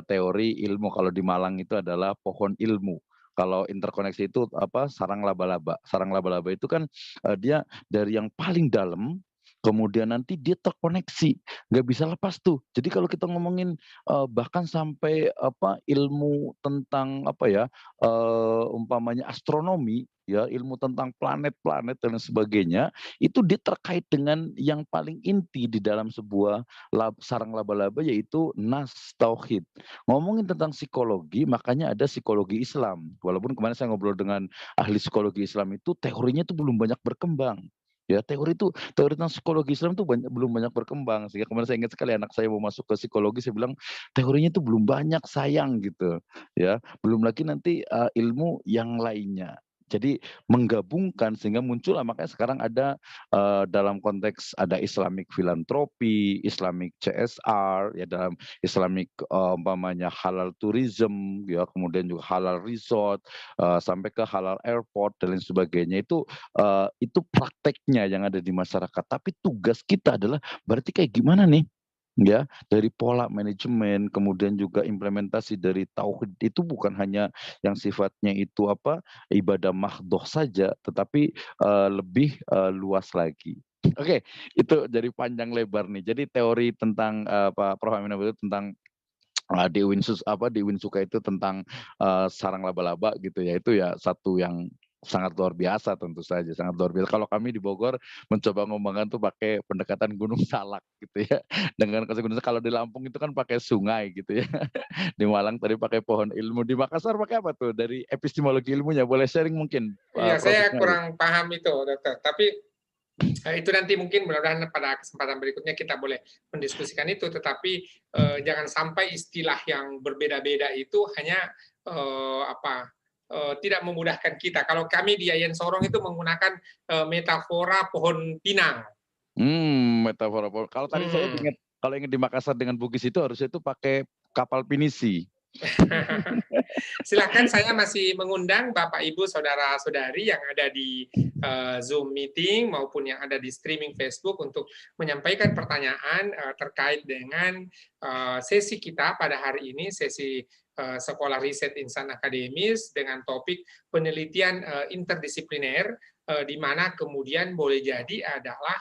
teori ilmu. Kalau di Malang itu adalah pohon ilmu. Kalau interkoneksi itu apa, sarang laba-laba. Sarang laba-laba itu kan dia dari yang paling dalam, kemudian nanti dia terkoneksi, nggak bisa lepas tuh. Jadi kalau kita ngomongin bahkan sampai apa ilmu tentang apa ya, umpamanya astronomi, ya ilmu tentang planet-planet dan sebagainya, itu dia terkait dengan yang paling inti di dalam sebuah sarang laba-laba, yaitu nas tauhid. Ngomongin tentang psikologi, makanya ada psikologi Islam. Walaupun kemarin saya ngobrol dengan ahli psikologi Islam, itu teorinya itu belum banyak berkembang. Ya, teori tentang psikologi Islam itu belum banyak berkembang. Sehingga kemarin saya ingat sekali anak saya mau masuk ke psikologi, saya bilang teorinya itu belum banyak, sayang gitu. Ya, belum lagi nanti ilmu yang lainnya. Jadi menggabungkan sehingga muncullah, makanya sekarang ada dalam konteks ada Islamic filantropi, Islamic CSR, ya dalam Islamic umpamanya halal tourism, ya kemudian juga halal resort, sampai ke halal airport dan lain sebagainya. Itu prakteknya yang ada di masyarakat. Tapi tugas kita adalah berarti kayak gimana nih? Ya, dari pola manajemen, kemudian juga implementasi dari tauhid itu bukan hanya yang sifatnya itu apa, ibadah mahdhoh saja, tetapi lebih luas lagi. Oke, itu jadi panjang lebar nih. Jadi teori tentang Pak Prof. Amin itu tentang di Winsuka itu tentang sarang laba-laba gitu ya, itu ya satu yang sangat luar biasa, tentu saja sangat luar biasa. Kalau kami di Bogor mencoba ngembangkan tuh pakai pendekatan Gunung Salak gitu ya, dengan konsep Gunung Salak. Kalau di Lampung itu kan pakai sungai gitu ya, di Malang tadi pakai pohon ilmu, di Makassar pakai apa tuh dari epistemologi ilmunya? Boleh sharing mungkin Iya, Prof. saya Ismail? kurang paham itu, Dokter. Tapi itu nanti mungkin mudah-mudahan pada kesempatan berikutnya kita boleh mendiskusikan itu. Tetapi jangan sampai istilah yang berbeda-beda itu hanya tidak memudahkan kita. Kalau kami di Yayan Sorong itu menggunakan metafora pohon pinang. Metafora. Kalau tadi saya ingat, kalau ingin di Makassar dengan Bugis itu harusnya itu pakai kapal pinisi. Silakan, saya masih mengundang Bapak, Ibu, Saudara-saudari yang ada di Zoom meeting maupun yang ada di streaming Facebook untuk menyampaikan pertanyaan terkait dengan sesi kita pada hari ini, sesi Sekolah Riset Insan Akademis dengan topik penelitian interdisipliner, di mana kemudian boleh jadi adalah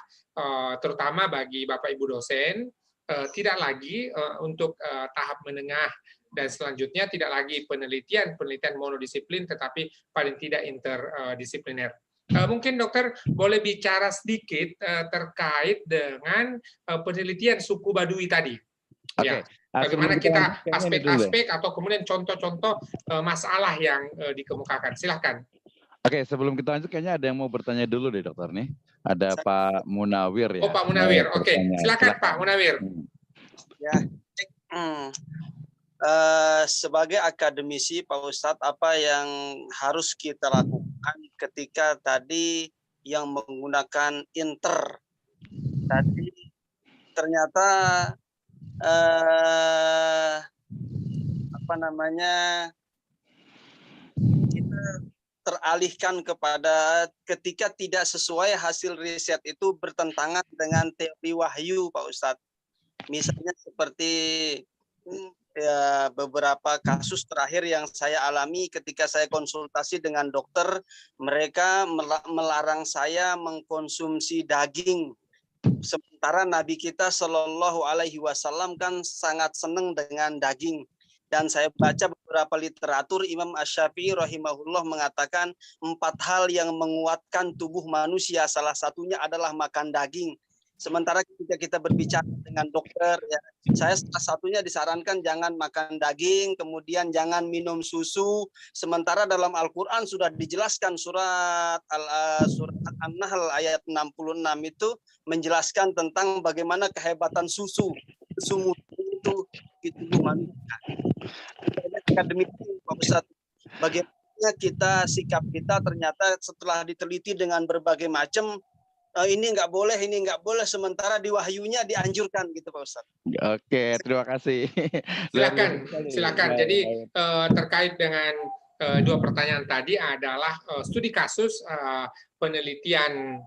terutama bagi Bapak Ibu dosen, tidak lagi untuk tahap menengah dan selanjutnya tidak lagi penelitian monodisiplin, tetapi paling tidak interdisipliner. Mungkin dokter boleh bicara sedikit terkait dengan penelitian suku Baduy tadi. Oke. Ya, bagaimana kita lanjut, aspek-aspek atau kemudian contoh-contoh masalah yang dikemukakan. Silahkan. Oke, sebelum kita lanjut kayaknya ada yang mau bertanya dulu deh dokter nih. Ada Pak Munawir Oh, ya. Pak Munawir. Oke, silakan Pak Munawir. Ya. Sebagai akademisi Pak Ustadz, apa yang harus kita lakukan ketika tadi yang menggunakan inter tadi ternyata kita teralihkan kepada ketika tidak sesuai hasil riset itu bertentangan dengan teori wahyu Pak Ustadz. Misalnya seperti ya, beberapa kasus terakhir yang saya alami ketika saya konsultasi dengan dokter, mereka melarang saya mengkonsumsi daging. Sementara Nabi kita Shallallahu Alaihi Wasallam kan sangat senang dengan daging. Dan saya baca beberapa literatur, Imam Asy-Syafi'i rahimahullah mengatakan 4 hal yang menguatkan tubuh manusia, salah satunya adalah makan daging. Sementara ketika kita berbicara dengan dokter, ya, saya salah satunya disarankan jangan makan daging, kemudian jangan minum susu. Sementara dalam Al-Quran sudah dijelaskan surat An-Nahl ayat 66 itu menjelaskan tentang bagaimana kehebatan susu itu di tubuh manusia. Akademisi Pak Ustadz, bagaimana sikap kita ternyata setelah diteliti dengan berbagai macam, ini nggak boleh, sementara di wahyunya dianjurkan gitu Pak Ustadz. Oke, terima kasih. Silakan. Jadi terkait dengan 2 pertanyaan tadi adalah studi kasus penelitian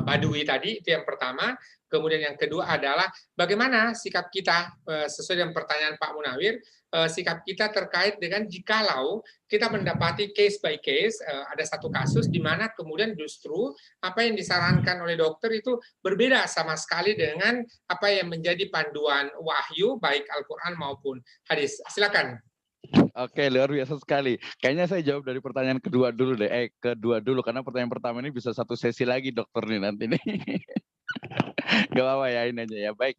Badui tadi, itu yang pertama. Kemudian yang kedua adalah bagaimana sikap kita, sesuai dengan pertanyaan Pak Munawir, sikap kita terkait dengan jikalau kita mendapati case by case, ada satu kasus di mana kemudian justru apa yang disarankan oleh dokter itu berbeda sama sekali dengan apa yang menjadi panduan wahyu, baik Al-Quran maupun hadis. Silakan. Oke, luar biasa sekali. Kayaknya saya jawab dari pertanyaan kedua dulu deh. Kedua dulu, karena pertanyaan pertama ini bisa satu sesi lagi dokter nih nanti nih. Gak apa-apa ya, ini aja ya. Baik,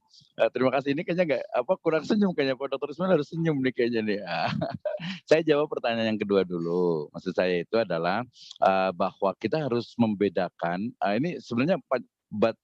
terima kasih. Ini kayaknya kurang senyum kayaknya Pak Dokter Ismail, harus senyum nih kayaknya nih. Saya jawab pertanyaan yang kedua dulu. Maksud saya itu adalah bahwa kita harus membedakan. Ini sebenarnya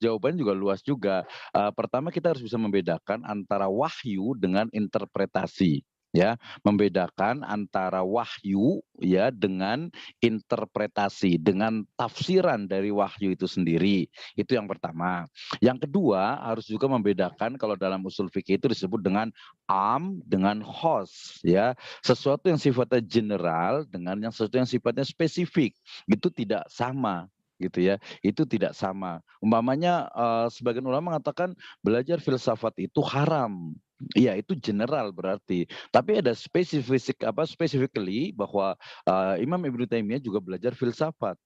jawaban juga luas juga. Pertama kita harus bisa membedakan antara wahyu dengan interpretasi. Ya, membedakan antara wahyu ya dengan interpretasi, dengan tafsiran dari wahyu itu sendiri. Itu yang pertama. Yang kedua, harus juga membedakan kalau dalam usul fikih itu disebut dengan am dengan khos ya. Sesuatu yang sifatnya general dengan sesuatu yang sifatnya spesifik. Itu tidak sama gitu ya. Itu tidak sama. Umpamanya sebagian ulama mengatakan belajar filsafat itu haram. Iya, itu general berarti. Tapi ada specifically bahwa Imam Ibnu Taimiyah juga belajar filsafat.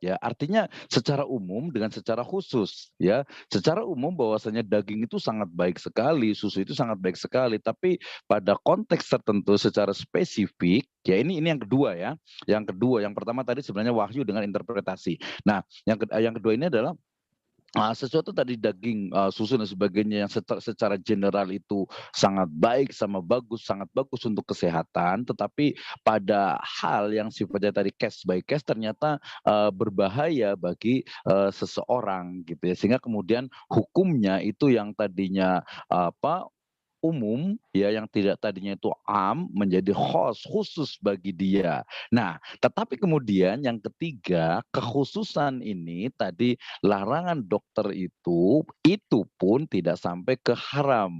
Ya, artinya secara umum dengan secara khusus ya. Secara umum bahwasanya daging itu sangat baik sekali, susu itu sangat baik sekali, tapi pada konteks tertentu secara spesifik ya ini yang kedua ya. Yang kedua, yang pertama tadi sebenarnya wahyu dengan interpretasi. Nah, yang kedua ini adalah sesuatu tadi daging, susu dan sebagainya yang secara general itu sangat baik, sangat bagus untuk kesehatan, tetapi pada hal yang sifatnya tadi case by case ternyata berbahaya bagi seseorang gitu ya. Sehingga kemudian hukumnya itu yang tadinya umum ya, yang tidak tadinya itu am menjadi khusus bagi dia. Nah, tetapi kemudian yang ketiga, kekhususan ini tadi larangan dokter itu pun tidak sampai ke haram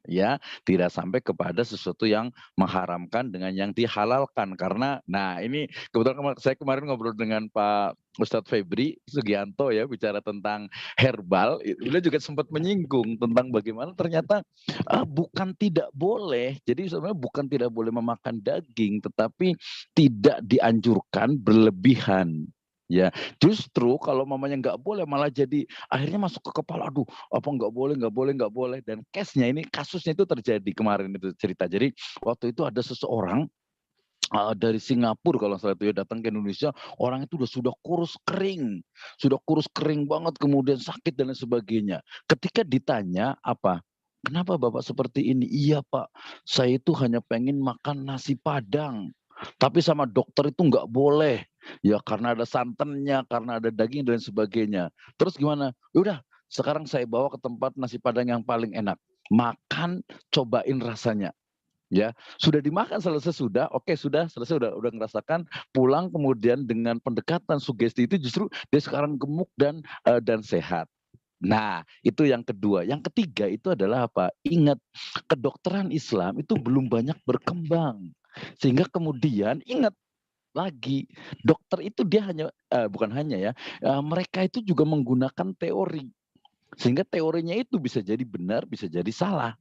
ya, tidak sampai kepada sesuatu yang mengharamkan dengan yang dihalalkan. Karena nah ini kebetulan saya kemarin ngobrol dengan Pak Ustadz Febri Sugianto ya, bicara tentang herbal. Beliau juga sempat menyinggung tentang bagaimana ternyata bukan tidak boleh. Jadi sebenarnya bukan tidak boleh memakan daging, tetapi tidak dianjurkan berlebihan. Ya, justru kalau mamanya nggak boleh malah jadi akhirnya masuk ke kepala, aduh apa nggak boleh. Dan case-nya ini, kasusnya itu terjadi kemarin itu cerita. Jadi waktu itu ada seseorang dari Singapura kalau salah itu ya, datang ke Indonesia, orang itu sudah kurus kering banget, kemudian sakit dan lain sebagainya. Ketika ditanya kenapa Bapak seperti ini? Iya Pak, saya itu hanya pengen makan nasi Padang, tapi sama dokter itu nggak boleh. Ya karena ada santannya, karena ada daging dan sebagainya. Terus gimana? Udah, sekarang saya bawa ke tempat nasi Padang yang paling enak. Makan, cobain rasanya. Ya, sudah dimakan selesai oke sudah selesai, udah ngerasakan, pulang kemudian dengan pendekatan sugesti itu justru dia sekarang gemuk dan sehat. Nah, itu yang kedua. Yang ketiga itu adalah ingat, kedokteran Islam itu belum banyak berkembang. Sehingga kemudian ingat lagi, dokter itu dia bukan hanya ya, mereka itu juga menggunakan teori. Sehingga teorinya itu bisa jadi benar, bisa jadi salah.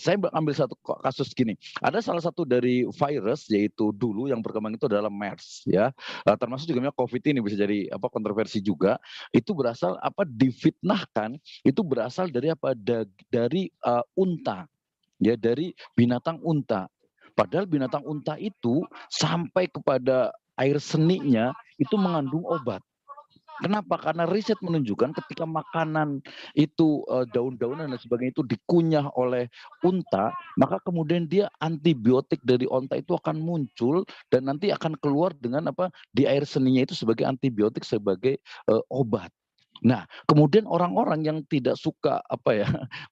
Saya ambil satu kasus gini. Ada salah satu dari virus, yaitu dulu yang berkembang itu adalah MERS ya. Termasuk juga COVID ini bisa jadi kontroversi juga. Itu berasal difitnahkan, itu berasal dari dari unta. Ya, dari binatang unta. Padahal binatang unta itu sampai kepada air seninya itu mengandung obat. Kenapa? Karena riset menunjukkan ketika makanan itu daun-daunan dan sebagainya itu dikunyah oleh unta, maka kemudian dia antibiotik dari unta itu akan muncul dan nanti akan keluar dengan di air seninya itu sebagai antibiotik, sebagai obat. Nah, kemudian orang-orang yang tidak suka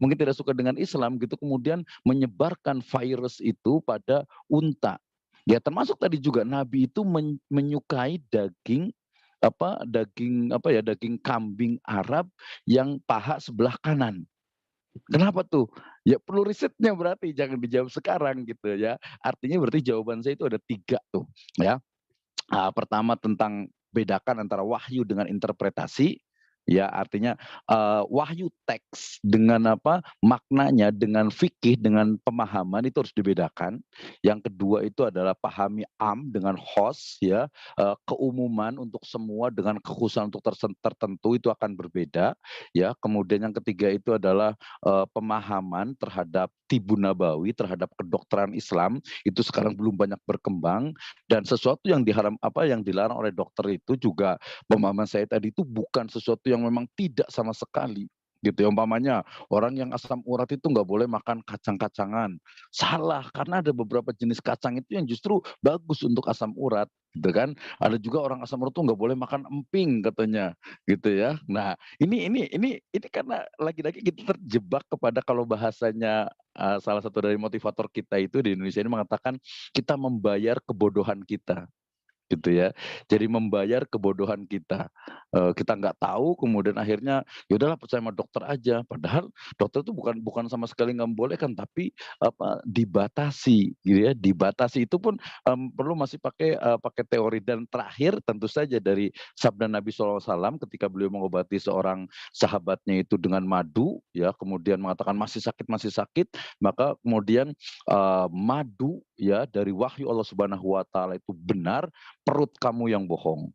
mungkin tidak suka dengan Islam gitu, kemudian menyebarkan virus itu pada unta. Ya, termasuk tadi juga Nabi itu menyukai daging daging kambing Arab yang paha sebelah kanan. Kenapa tuh? Ya perlu risetnya, berarti jangan dijawab sekarang gitu ya. Artinya berarti jawaban saya itu ada 3 tuh ya. Pertama tentang bedakan antara wahyu dengan interpretasi Ya, artinya wahyu teks dengan apa maknanya, dengan fikih, dengan pemahaman itu harus dibedakan. Yang kedua itu adalah pahami dengan khos, ya, keumuman untuk semua dengan kekhususan untuk tertentu itu akan berbeda, ya. Kemudian yang ketiga itu adalah pemahaman terhadap Tibun Nabawi, terhadap kedokteran Islam itu sekarang belum banyak berkembang, dan sesuatu yang yang dilarang oleh dokter itu juga pemahaman saya tadi itu bukan sesuatu yang memang tidak sama sekali gitu ya. Umpamanya orang yang asam urat itu nggak boleh makan kacang-kacangan, salah, karena ada beberapa jenis kacang itu yang justru bagus untuk asam urat gitu kan. Ada juga orang asam urat tuh nggak boleh makan emping katanya gitu ya. Nah, ini karena lagi-lagi kita terjebak kepada, kalau bahasanya salah satu dari motivator kita itu di Indonesia ini mengatakan kita membayar kebodohan kita gitu ya. Jadi membayar kebodohan kita. Kita nggak tahu, kemudian akhirnya ya udahlah percaya sama dokter aja. Padahal dokter itu bukan bukan sama sekali nggak membolehkan, tapi dibatasi gitu ya. Dibatasi itu pun perlu masih pakai teori. Dan terakhir tentu saja dari sabda Nabi SAW ketika beliau mengobati seorang sahabatnya itu dengan madu, ya, kemudian mengatakan masih sakit, maka kemudian madu, ya, dari wahyu Allah Subhanahu wa taala itu benar, perut kamu yang bohong.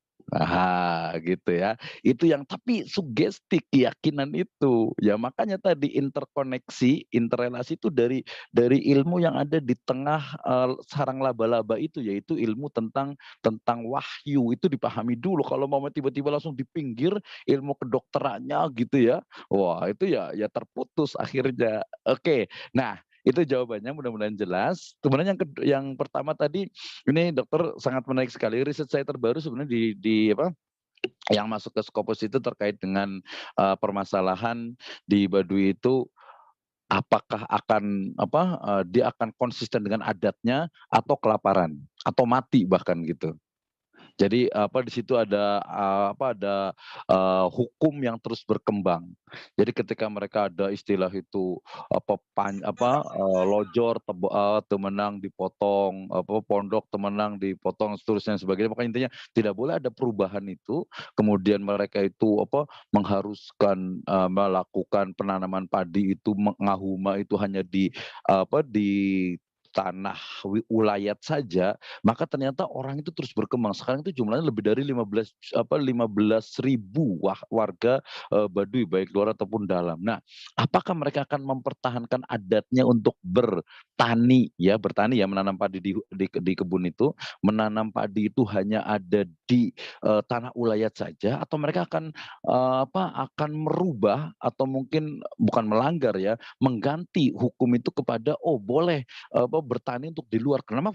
Gitu ya. Itu yang, tapi sugesti keyakinan itu. Ya makanya tadi interkoneksi, interrelasi itu dari ilmu yang ada di tengah sarang laba-laba itu, yaitu ilmu tentang wahyu itu dipahami dulu. Kalau mau tiba-tiba langsung di pinggir ilmu kedokterannya gitu ya. Wah, itu ya terputus akhirnya. Oke. Nah, itu jawabannya, mudah-mudahan jelas. Kemudian yang pertama tadi, ini dokter sangat menarik sekali. Riset saya terbaru sebenarnya di apa yang masuk ke Scopus itu terkait dengan permasalahan di Baduy itu, apakah akan dia akan konsisten dengan adatnya atau kelaparan atau mati bahkan gitu. Jadi di situ ada hukum yang terus berkembang. Jadi ketika mereka ada istilah itu lojor temenang dipotong, pondok temenang dipotong seterusnya sebagainya. Makanya intinya tidak boleh ada perubahan itu. Kemudian mereka itu mengharuskan melakukan penanaman padi itu ngahuma itu hanya di tanah ulayat saja, maka ternyata orang itu terus berkembang. Sekarang itu jumlahnya lebih dari 15.000 warga Baduy, baik luar ataupun dalam. Nah, apakah mereka akan mempertahankan adatnya untuk bertani ya, menanam padi di kebun itu, menanam padi itu hanya ada di tanah ulayat saja, atau mereka akan merubah atau mungkin bukan melanggar ya, mengganti hukum itu kepada boleh bertani untuk di luar. Karena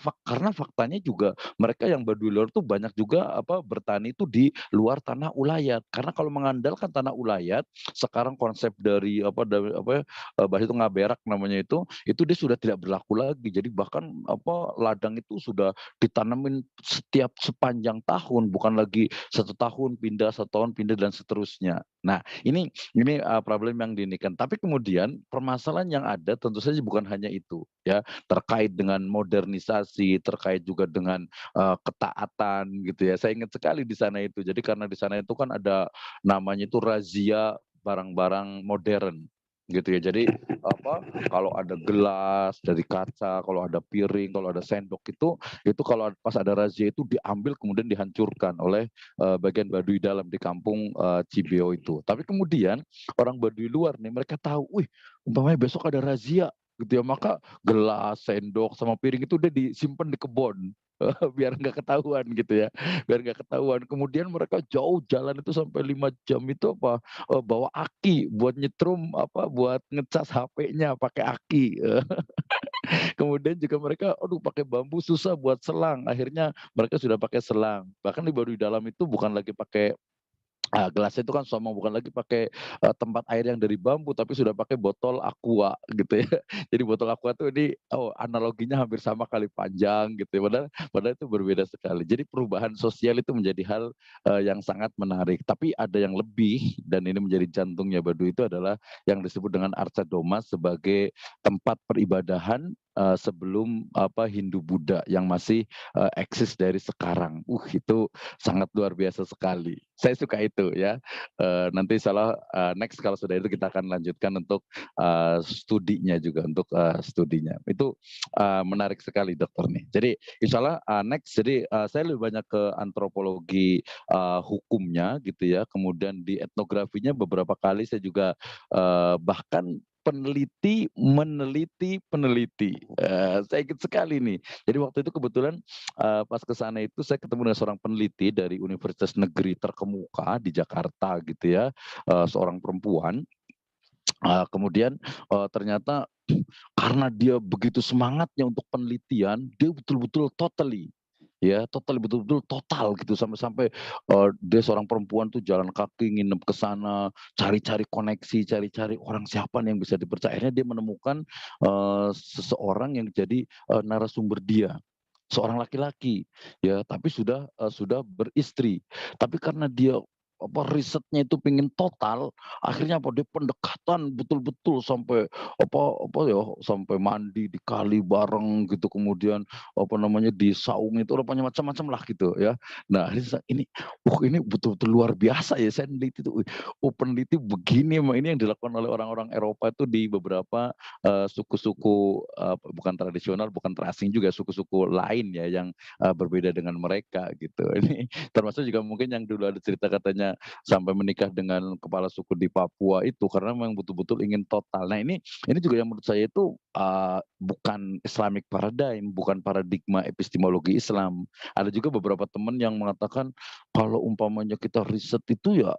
faktanya juga mereka yang Baduy luar tuh banyak juga bertani itu di luar tanah ulayat. Karena kalau mengandalkan tanah ulayat, sekarang konsep dari bahasa itu ngaberak namanya itu dia sudah tidak berlaku lagi. Jadi bahkan ladang itu sudah ditanamin setiap sepanjang tahun, bukan lagi 1 tahun pindah, 1 tahun pindah dan seterusnya. Nah, ini problem yang diinikan. Tapi kemudian permasalahan yang ada tentu saja bukan hanya itu ya, terkait dengan modernisasi, terkait juga dengan ketaatan gitu ya. Saya ingat sekali di sana itu. Jadi karena di sana itu kan ada namanya itu razia barang-barang modern gitu ya. Jadi kalau ada gelas dari kaca, kalau ada piring, kalau ada sendok itu kalau pas ada razia itu diambil kemudian dihancurkan oleh bagian Baduy dalam di kampung Cibio itu. Tapi kemudian orang Baduy luar nih, mereka tahu, wih, umpamanya besok ada razia gitu ya, maka gelas, sendok, sama piring itu udah disimpan di kebun biar nggak ketahuan gitu ya, biar nggak ketahuan. Kemudian mereka jauh jalan itu sampai 5 jam itu bawa aki buat nyetrum, buat ngecas HP-nya pakai aki. Kemudian juga mereka, aduh, pakai bambu susah buat selang. Akhirnya mereka sudah pakai selang. Bahkan di Baduy dalam itu bukan lagi pakai gelasnya itu kan sombong, bukan lagi pakai tempat air yang dari bambu, tapi sudah pakai botol aqua gitu ya. Jadi botol aqua tuh ini analoginya hampir sama kali panjang gitu ya. Padahal itu berbeda sekali. Jadi perubahan sosial itu menjadi hal yang sangat menarik. Tapi ada yang lebih, dan ini menjadi jantungnya Baduy itu adalah yang disebut dengan Arca Domas sebagai tempat peribadahan sebelum Hindu Buddha yang masih eksis dari sekarang. Itu sangat luar biasa sekali. Saya suka itu ya. Nanti salah next kalau sudah itu kita akan lanjutkan untuk studinya juga untuk studinya. Itu menarik sekali dokter nih. Jadi insya Allah next. Jadi saya lebih banyak ke antropologi hukumnya gitu ya. Kemudian di etnografinya beberapa kali saya juga bahkan meneliti. Saya ingat sekali nih. Jadi waktu itu kebetulan pas ke sana itu saya ketemu dengan seorang peneliti dari Universitas Negeri terkemuka di Jakarta gitu ya, seorang perempuan. Kemudian ternyata karena dia begitu semangatnya untuk penelitian, dia betul-betul betul-betul total gitu sampai dia seorang perempuan tuh jalan kaki nginep ke sana, cari-cari koneksi, cari-cari orang siapa nih yang bisa dipercaya. Akhirnya dia menemukan seseorang yang jadi narasumber dia, seorang laki-laki ya, tapi sudah beristri. Tapi karena dia risetnya itu pengen total, akhirnya dia pendekatan betul-betul sampai sampai mandi di kali bareng gitu, kemudian di saung itu rupanya macam-macam lah gitu ya. Nah ini betul-betul luar biasa ya, saya neliti itu. Peneliti begini emang ini yang dilakukan oleh orang-orang Eropa itu di beberapa suku-suku bukan tradisional, bukan terasing juga, suku-suku lain ya yang berbeda dengan mereka gitu. Ini termasuk juga mungkin yang dulu ada cerita katanya sampai menikah dengan kepala suku di Papua itu karena memang betul-betul ingin total. Nah ini juga yang menurut saya itu bukan Islamic paradigm, bukan paradigma epistemologi Islam. Ada juga beberapa teman yang mengatakan kalau umpamanya kita riset itu ya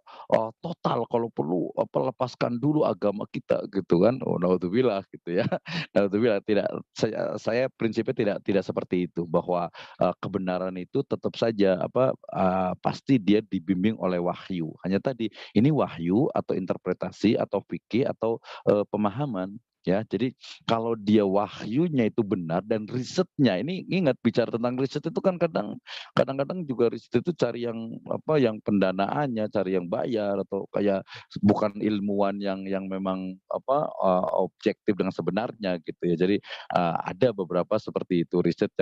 total, kalau perlu lepaskan dulu agama kita gitu kan. Naudzubillah gitu ya. Naudzubillah, tidak, saya prinsipnya tidak seperti itu, bahwa kebenaran itu tetap saja pasti dia dibimbing oleh wahyu. Hanya tadi ini wahyu atau interpretasi atau fikih atau pemahaman ya. Jadi kalau dia wahyunya itu benar dan risetnya, ini ingat bicara tentang riset itu kan kadang-kadang juga riset itu cari yang pendanaannya, cari yang bayar, atau kayak bukan ilmuwan yang memang objektif dengan sebenarnya gitu ya. Jadi ada beberapa seperti itu riset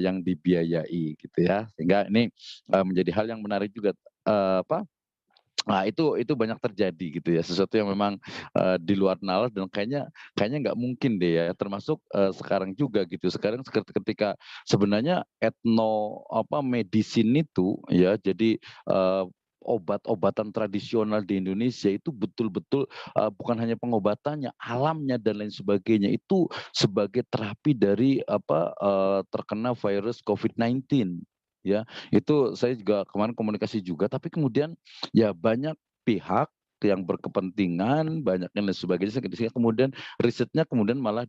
yang dibiayai gitu ya, sehingga ini menjadi hal yang menarik juga. Nah itu banyak terjadi gitu ya, sesuatu yang memang di luar nalar dan kayaknya nggak mungkin deh ya, termasuk sekarang juga gitu. Sekarang ketika sebenarnya medisin itu ya, jadi obat-obatan tradisional di Indonesia itu betul-betul bukan hanya pengobatannya, alamnya dan lain sebagainya itu sebagai terapi dari terkena virus COVID-19 ya. Itu saya juga kemarin komunikasi juga, tapi kemudian ya banyak pihak yang berkepentingan, banyak yang lain sebagainya, sehingga kemudian risetnya kemudian malah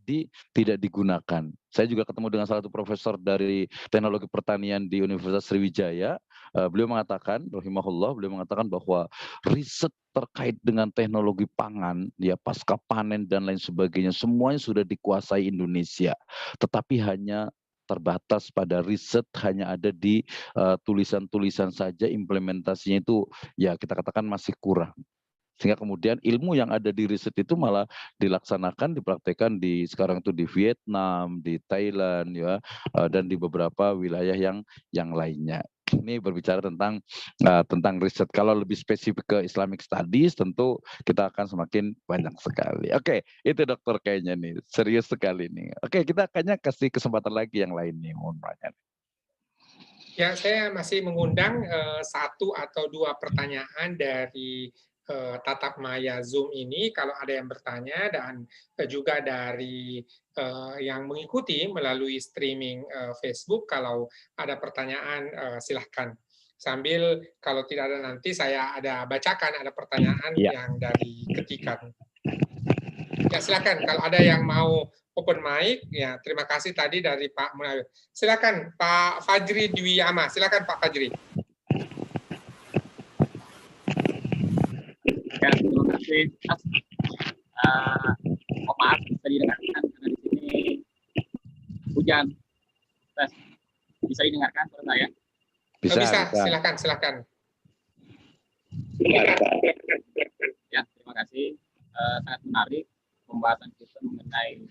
tidak digunakan. Saya juga ketemu dengan salah satu profesor dari teknologi pertanian di Universitas Sriwijaya. Beliau mengatakan, rahimahullah, beliau mengatakan bahwa riset terkait dengan teknologi pangan, ya pasca panen dan lain sebagainya, semuanya sudah dikuasai Indonesia, tetapi hanya terbatas pada riset, hanya ada di tulisan-tulisan saja, implementasinya itu ya kita katakan masih kurang. Sehingga kemudian ilmu yang ada di riset itu malah dipraktekkan sekarang itu di Vietnam, di Thailand ya, dan di beberapa wilayah yang lainnya. Ini berbicara tentang riset. Kalau lebih spesifik ke Islamic Studies tentu kita akan semakin banyak sekali. Oke, itu dokter kayaknya nih serius sekali nih. Oke, kita kayaknya kasih kesempatan lagi yang lain nih, mohon banyak. Ya, saya masih mengundang satu atau dua pertanyaan dari tatap maya Zoom ini, kalau ada yang bertanya, dan juga dari yang mengikuti melalui streaming Facebook, kalau ada pertanyaan silahkan. Sambil kalau tidak ada nanti saya ada bacakan ada pertanyaan yang dari ketikan. Ya silakan kalau ada yang mau open mic, ya terima kasih tadi dari Pak Munawir. Silakan Pak Fajri Dwiyama, silakan Pak Fajri. Ya, terima kasih. Maaf bisa didengarkan karena di sini hujan. Bisa didengarkan suara saya? Bisa. Silakan. Ya, terima kasih. Sangat menarik pembahasan kita mengenai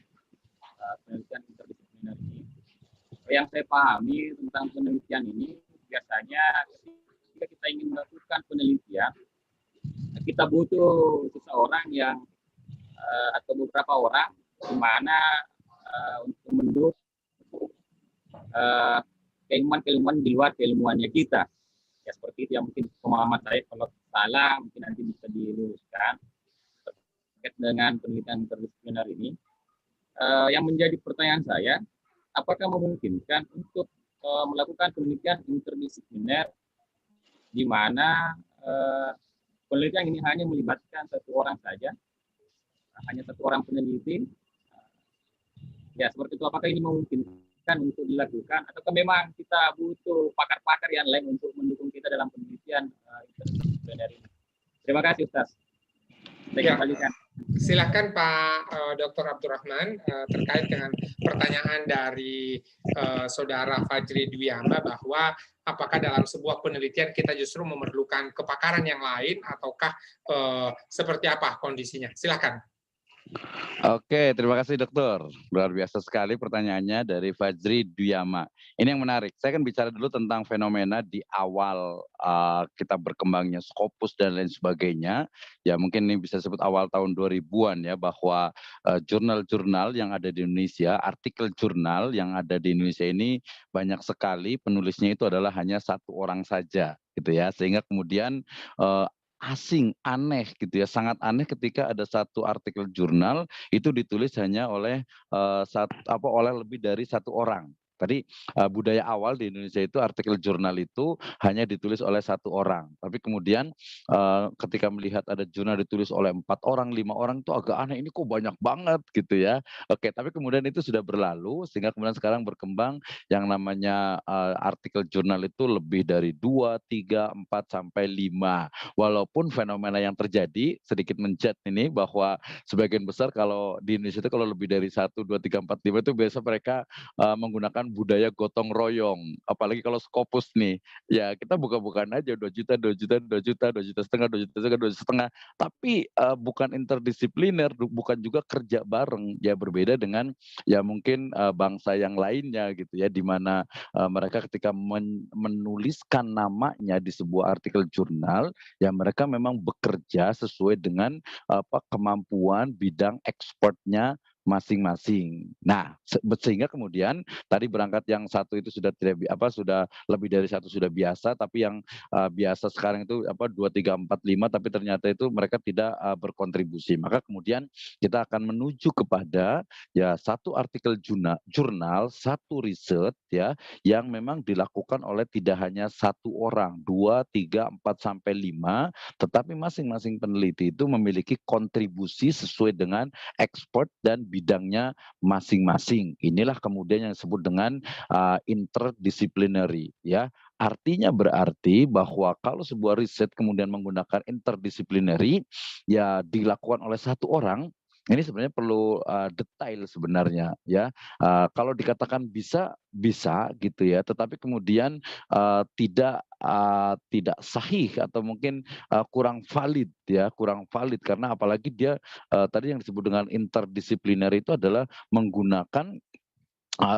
penelitian interdisipliner ini. Yang saya pahami tentang penelitian ini, biasanya ketika kita ingin melakukan penelitian, kita butuh seseorang yang atau beberapa orang di mana untuk mendukung keilmuan-keilmuan di luar keilmuannya kita. Ya seperti itu yang mungkin pemahaman saya, kalau salah mungkin nanti bisa diluruskan terkait dengan penelitian interdisipliner ini. Yang menjadi pertanyaan saya, apakah memungkinkan untuk melakukan penelitian interdisipliner di mana penelitian ini hanya melibatkan satu orang saja, hanya satu orang peneliti? Ya seperti itu, apakah ini memungkinkan untuk dilakukan, ataukah memang kita butuh pakar-pakar yang lain untuk mendukung kita dalam penelitian interdisipliner ini? Terima kasih, Ustaz. Ya, silakan Pak Dr. Abdurrahman terkait dengan pertanyaan dari Saudara Fajri Dwiama bahwa apakah dalam sebuah penelitian kita justru memerlukan kepakaran yang lain ataukah seperti apa kondisinya? Silakan. Oke, terima kasih dokter. Luar biasa sekali pertanyaannya dari Fajri Dwiama. Ini yang menarik. Saya akan bicara dulu tentang fenomena di awal kita berkembangnya Scopus dan lain sebagainya. Ya mungkin ini bisa disebut awal tahun 2000-an ya, bahwa jurnal-jurnal yang ada di Indonesia, artikel jurnal yang ada di Indonesia ini banyak sekali, penulisnya itu adalah hanya satu orang saja gitu ya. Sehingga kemudian asing, aneh gitu ya, sangat aneh ketika ada satu artikel jurnal itu ditulis hanya oleh oleh lebih dari satu orang. Tadi budaya awal di Indonesia itu artikel jurnal itu hanya ditulis oleh satu orang. Tapi kemudian ketika melihat ada jurnal ditulis oleh 4 orang, 5 orang itu agak aneh. Ini kok banyak banget gitu ya. Oke, tapi kemudian itu sudah berlalu sehingga kemudian sekarang berkembang yang namanya artikel jurnal itu lebih dari 2, 3, 4 sampai 5. Walaupun fenomena yang terjadi sedikit mencet ini bahwa sebagian besar kalau di Indonesia itu kalau lebih dari 1, 2, 3, 4, 5 itu biasa mereka menggunakan budaya gotong royong. Apalagi kalau Scopus nih, ya kita buka-bukaan aja 2 juta, 2 juta, 2 juta, 2 juta setengah, 2 juta setengah, 2 juta setengah. Tapi bukan interdisipliner, bukan juga kerja bareng. Ya berbeda dengan ya mungkin bangsa yang lainnya gitu ya, di mana mereka ketika menuliskan namanya di sebuah artikel jurnal, ya mereka memang bekerja sesuai dengan kemampuan bidang ekspornya masing-masing. Nah, sehingga kemudian tadi berangkat yang satu itu sudah sudah lebih dari satu sudah biasa, tapi yang biasa sekarang itu 2, 3, 4, 5, tapi ternyata itu mereka tidak berkontribusi. Maka kemudian kita akan menuju kepada ya satu artikel jurnal, satu riset ya yang memang dilakukan oleh tidak hanya satu orang, 2, 3, 4 sampai 5, tetapi masing-masing peneliti itu memiliki kontribusi sesuai dengan ekspor dan bidangnya masing-masing. Inilah kemudian yang disebut dengan interdisciplinary ya. Artinya berarti bahwa kalau sebuah riset kemudian menggunakan interdisciplinary ya dilakukan oleh satu orang, ini sebenarnya perlu detail sebenarnya ya. Kalau dikatakan bisa gitu ya, tetapi kemudian tidak sahih atau mungkin kurang valid ya, kurang valid karena apalagi dia tadi yang disebut dengan interdisipliner itu adalah menggunakan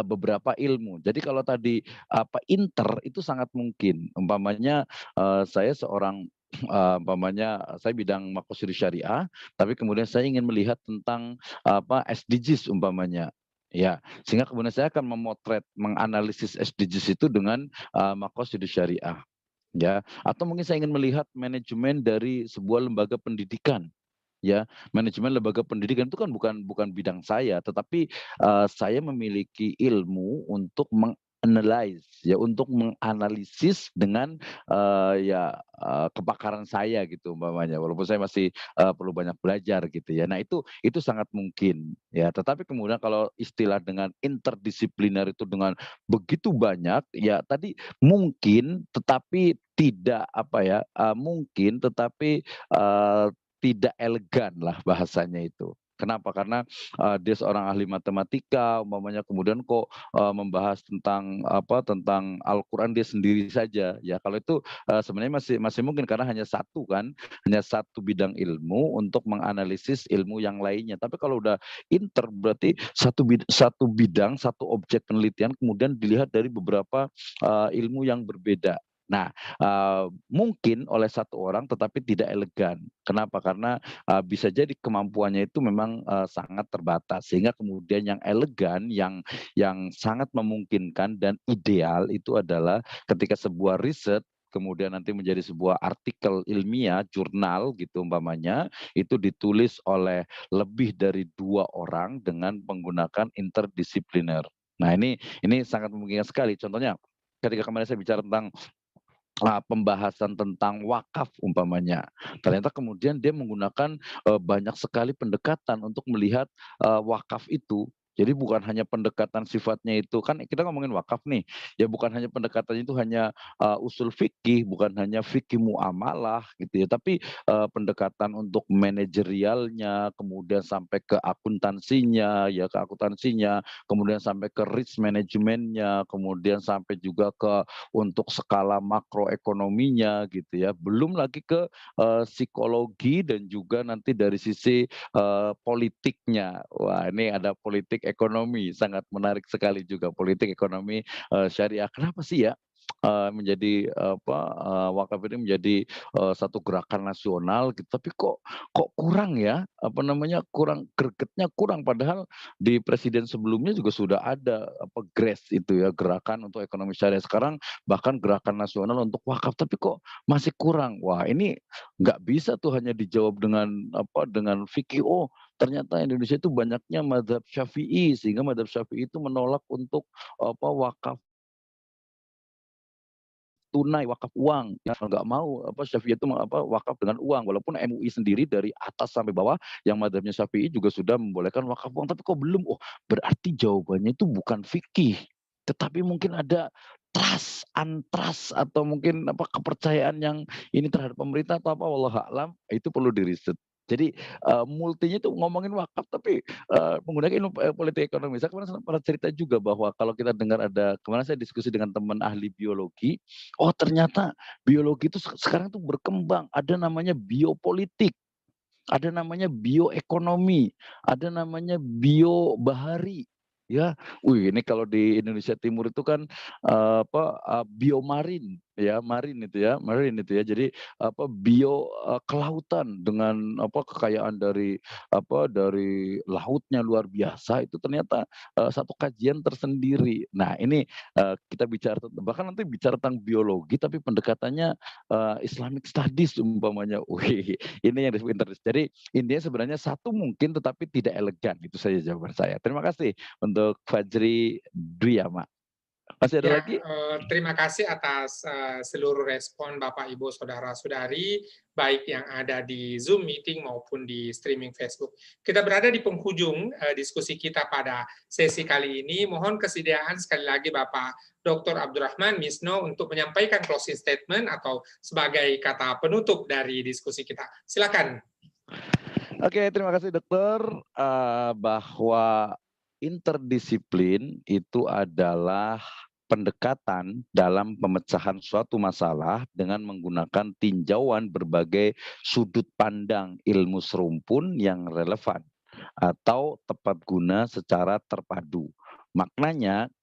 beberapa ilmu. Jadi kalau tadi inter itu sangat mungkin. Umpamanya saya seorang saya bidang makosiri syariah, tapi kemudian saya ingin melihat tentang SDGs umpamanya. Ya, sehingga kemudian saya akan memotret, menganalisis SDGs itu dengan makosiri syariah. Ya, atau mungkin saya ingin melihat manajemen dari sebuah lembaga pendidikan. Ya, manajemen lembaga pendidikan itu kan bukan bidang saya, tetapi saya memiliki ilmu untuk untuk menganalisis dengan kepakaran saya gitu umpamanya, walaupun saya masih perlu banyak belajar gitu ya. Nah itu sangat mungkin ya, tetapi kemudian kalau istilah dengan interdisipliner itu dengan begitu banyak ya tadi mungkin, tetapi tidak mungkin tetapi tidak elegan lah bahasanya itu. Kenapa? Karena dia seorang ahli matematika, umpamanya kemudian kok membahas tentang tentang Al-Quran dia sendiri saja. Ya kalau itu sebenarnya masih mungkin karena hanya satu kan, hanya satu bidang ilmu untuk menganalisis ilmu yang lainnya. Tapi kalau udah berarti satu bidang, satu objek penelitian kemudian dilihat dari beberapa ilmu yang berbeda. Nah, mungkin oleh satu orang tetapi tidak elegan. Kenapa? Karena bisa jadi kemampuannya itu memang sangat terbatas, sehingga kemudian yang elegan, yang sangat memungkinkan dan ideal itu adalah ketika sebuah riset kemudian nanti menjadi sebuah artikel ilmiah, jurnal gitu umpamanya, itu ditulis oleh lebih dari 2 orang dengan menggunakan interdisipliner. Nah ini sangat memungkinkan sekali. Contohnya ketika kemarin saya bicara tentang pembahasan tentang wakaf umpamanya. Ternyata kemudian dia menggunakan banyak sekali pendekatan untuk melihat wakaf itu. Jadi bukan hanya pendekatan sifatnya itu, kan kita ngomongin wakaf nih, ya bukan hanya pendekatannya itu hanya usul fikih, bukan hanya fikih muamalah gitu ya, tapi pendekatan untuk manajerialnya, kemudian sampai ke akuntansinya, kemudian sampai ke risk manajemennya, kemudian sampai juga ke untuk skala makroekonominya gitu ya. Belum lagi ke psikologi dan juga nanti dari sisi politiknya. Wah, ini ada politik ekonomi, sangat menarik sekali juga politik ekonomi syariah. Kenapa sih ya menjadi wakaf ini menjadi satu gerakan nasional gitu, tapi kok kurang ya, kurang gregetnya kurang, padahal di presiden sebelumnya juga sudah ada GRAS itu ya, gerakan untuk ekonomi syariah. Sekarang bahkan gerakan nasional untuk wakaf, tapi kok masih kurang. Wah, ini nggak bisa tuh hanya dijawab dengan fikih. Oh, ternyata Indonesia itu banyaknya mazhab Syafi'i, sehingga mazhab Syafi'i itu menolak untuk wakaf tunai, wakaf uang, ya nggak mau Syafi'i itu wakaf dengan uang, walaupun MUI sendiri dari atas sampai bawah yang mazhabnya Syafi'i juga sudah membolehkan wakaf uang, tapi kok belum? Oh, berarti jawabannya itu bukan fikih, tetapi mungkin ada trust atau mungkin kepercayaan yang ini terhadap pemerintah atau wallahu a'lam, itu perlu diriset. Jadi multinya itu ngomongin wakaf tapi menggunakan ilmu politik ekonomi. Saya kemarin pernah cerita juga bahwa kalau kita dengar kemarin saya diskusi dengan teman ahli biologi, oh ternyata biologi itu sekarang tuh berkembang, ada namanya biopolitik, ada namanya bioekonomi, ada namanya biobahari. Ya, ini kalau di Indonesia Timur itu kan biomarin, ya marin itu ya. Jadi bio kelautan dengan kekayaan dari lautnya luar biasa, itu ternyata satu kajian tersendiri. Nah ini kita bicara bahkan nanti bicara tentang biologi tapi pendekatannya Islamic Studies umpamanya. Ini yang disebut interest. Jadi intinya sebenarnya satu mungkin tetapi tidak elegan, itu saja jawaban saya. Terima kasih untuk Fajri Dwiyama. Masih ada lagi? Terima kasih atas seluruh respon Bapak, Ibu, Saudara-saudari, baik yang ada di Zoom meeting maupun di streaming Facebook. Kita berada di penghujung diskusi kita pada sesi kali ini. Mohon kesediaan sekali lagi Bapak Dr. Abdurrahman Misno untuk menyampaikan closing statement atau sebagai kata penutup dari diskusi kita. Silakan. Oke, terima kasih dokter. Bahwa interdisiplin itu adalah pendekatan dalam pemecahan suatu masalah dengan menggunakan tinjauan berbagai sudut pandang ilmu serumpun yang relevan atau tepat guna secara terpadu. Maknanya,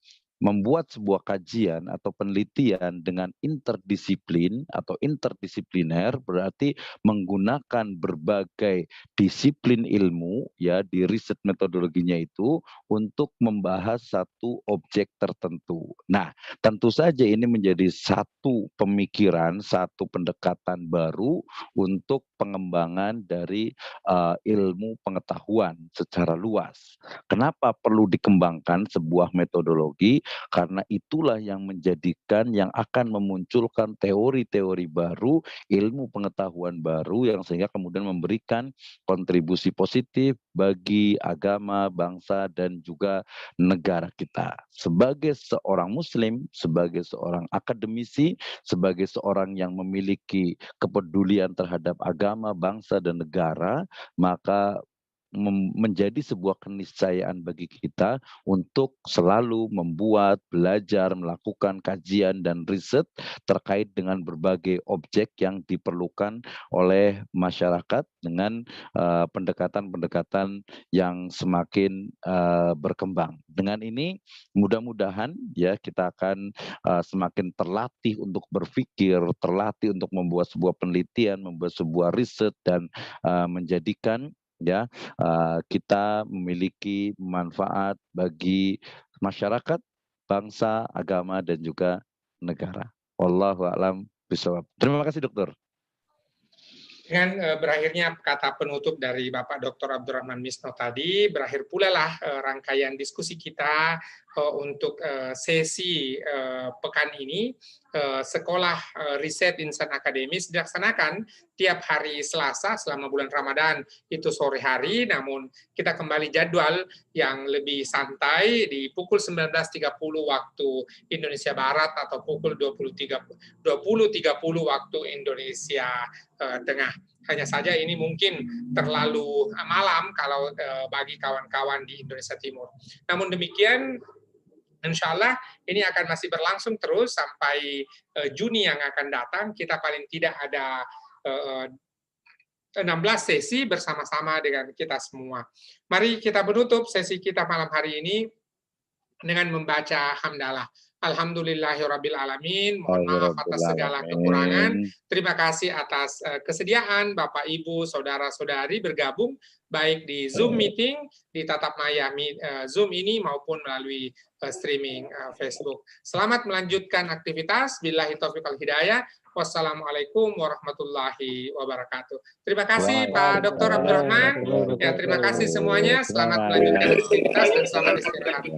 membuat sebuah kajian atau penelitian dengan interdisiplin atau interdisipliner berarti menggunakan berbagai disiplin ilmu ya di riset metodologinya itu untuk membahas satu objek tertentu. Nah, tentu saja ini menjadi satu pemikiran, satu pendekatan baru untuk pengembangan dari ilmu pengetahuan secara luas. Kenapa perlu dikembangkan sebuah metodologi? Karena itulah yang menjadikan, yang akan memunculkan teori-teori baru, ilmu pengetahuan baru yang sehingga kemudian memberikan kontribusi positif bagi agama, bangsa, dan juga negara kita. Sebagai seorang muslim, sebagai seorang akademisi, sebagai seorang yang memiliki kepedulian terhadap agama, bangsa, dan negara, maka menjadi sebuah keniscayaan bagi kita untuk selalu membuat, belajar, melakukan kajian dan riset terkait dengan berbagai objek yang diperlukan oleh masyarakat dengan pendekatan-pendekatan yang semakin berkembang. Dengan ini mudah-mudahan ya kita akan semakin terlatih untuk berpikir, terlatih untuk membuat sebuah penelitian, membuat sebuah riset dan menjadikan ya kita memiliki manfaat bagi masyarakat, bangsa, agama dan juga negara. Wallahu a'lam bishawab. Terima kasih dokter. Dengan berakhirnya kata penutup dari Bapak Dr. Abdurrahman Misno tadi, berakhir pula lah rangkaian diskusi kita untuk sesi pekan ini. Sekolah Riset Insan Akademis dilaksanakan tiap hari Selasa selama bulan Ramadan, itu sore hari, namun kita kembali jadwal yang lebih santai di pukul 19.30 waktu Indonesia Barat atau pukul 20.30 waktu Indonesia Tengah. Hanya saja ini mungkin terlalu malam kalau bagi kawan-kawan di Indonesia Timur. Namun demikian, insya Allah ini akan masih berlangsung terus sampai Juni yang akan datang. Kita paling tidak ada 16 sesi bersama-sama dengan kita semua. Mari kita menutup sesi kita malam hari ini dengan membaca hamdalah. Alhamdulillahirrabbilalamin. Mohon maaf atas segala kekurangan. Terima kasih atas kesediaan Bapak, Ibu, Saudara-saudari bergabung baik di Zoom meeting, di tatap maya Zoom ini maupun melalui streaming Facebook. Selamat melanjutkan aktivitas. Billahi taufiq wal hidayah. Wassalamualaikum warahmatullahi wabarakatuh. Terima kasih Pak Dr. Abdurrahman. Ya, terima kasih semuanya. Selamat melanjutkan aktivitas dan selamat istirahat.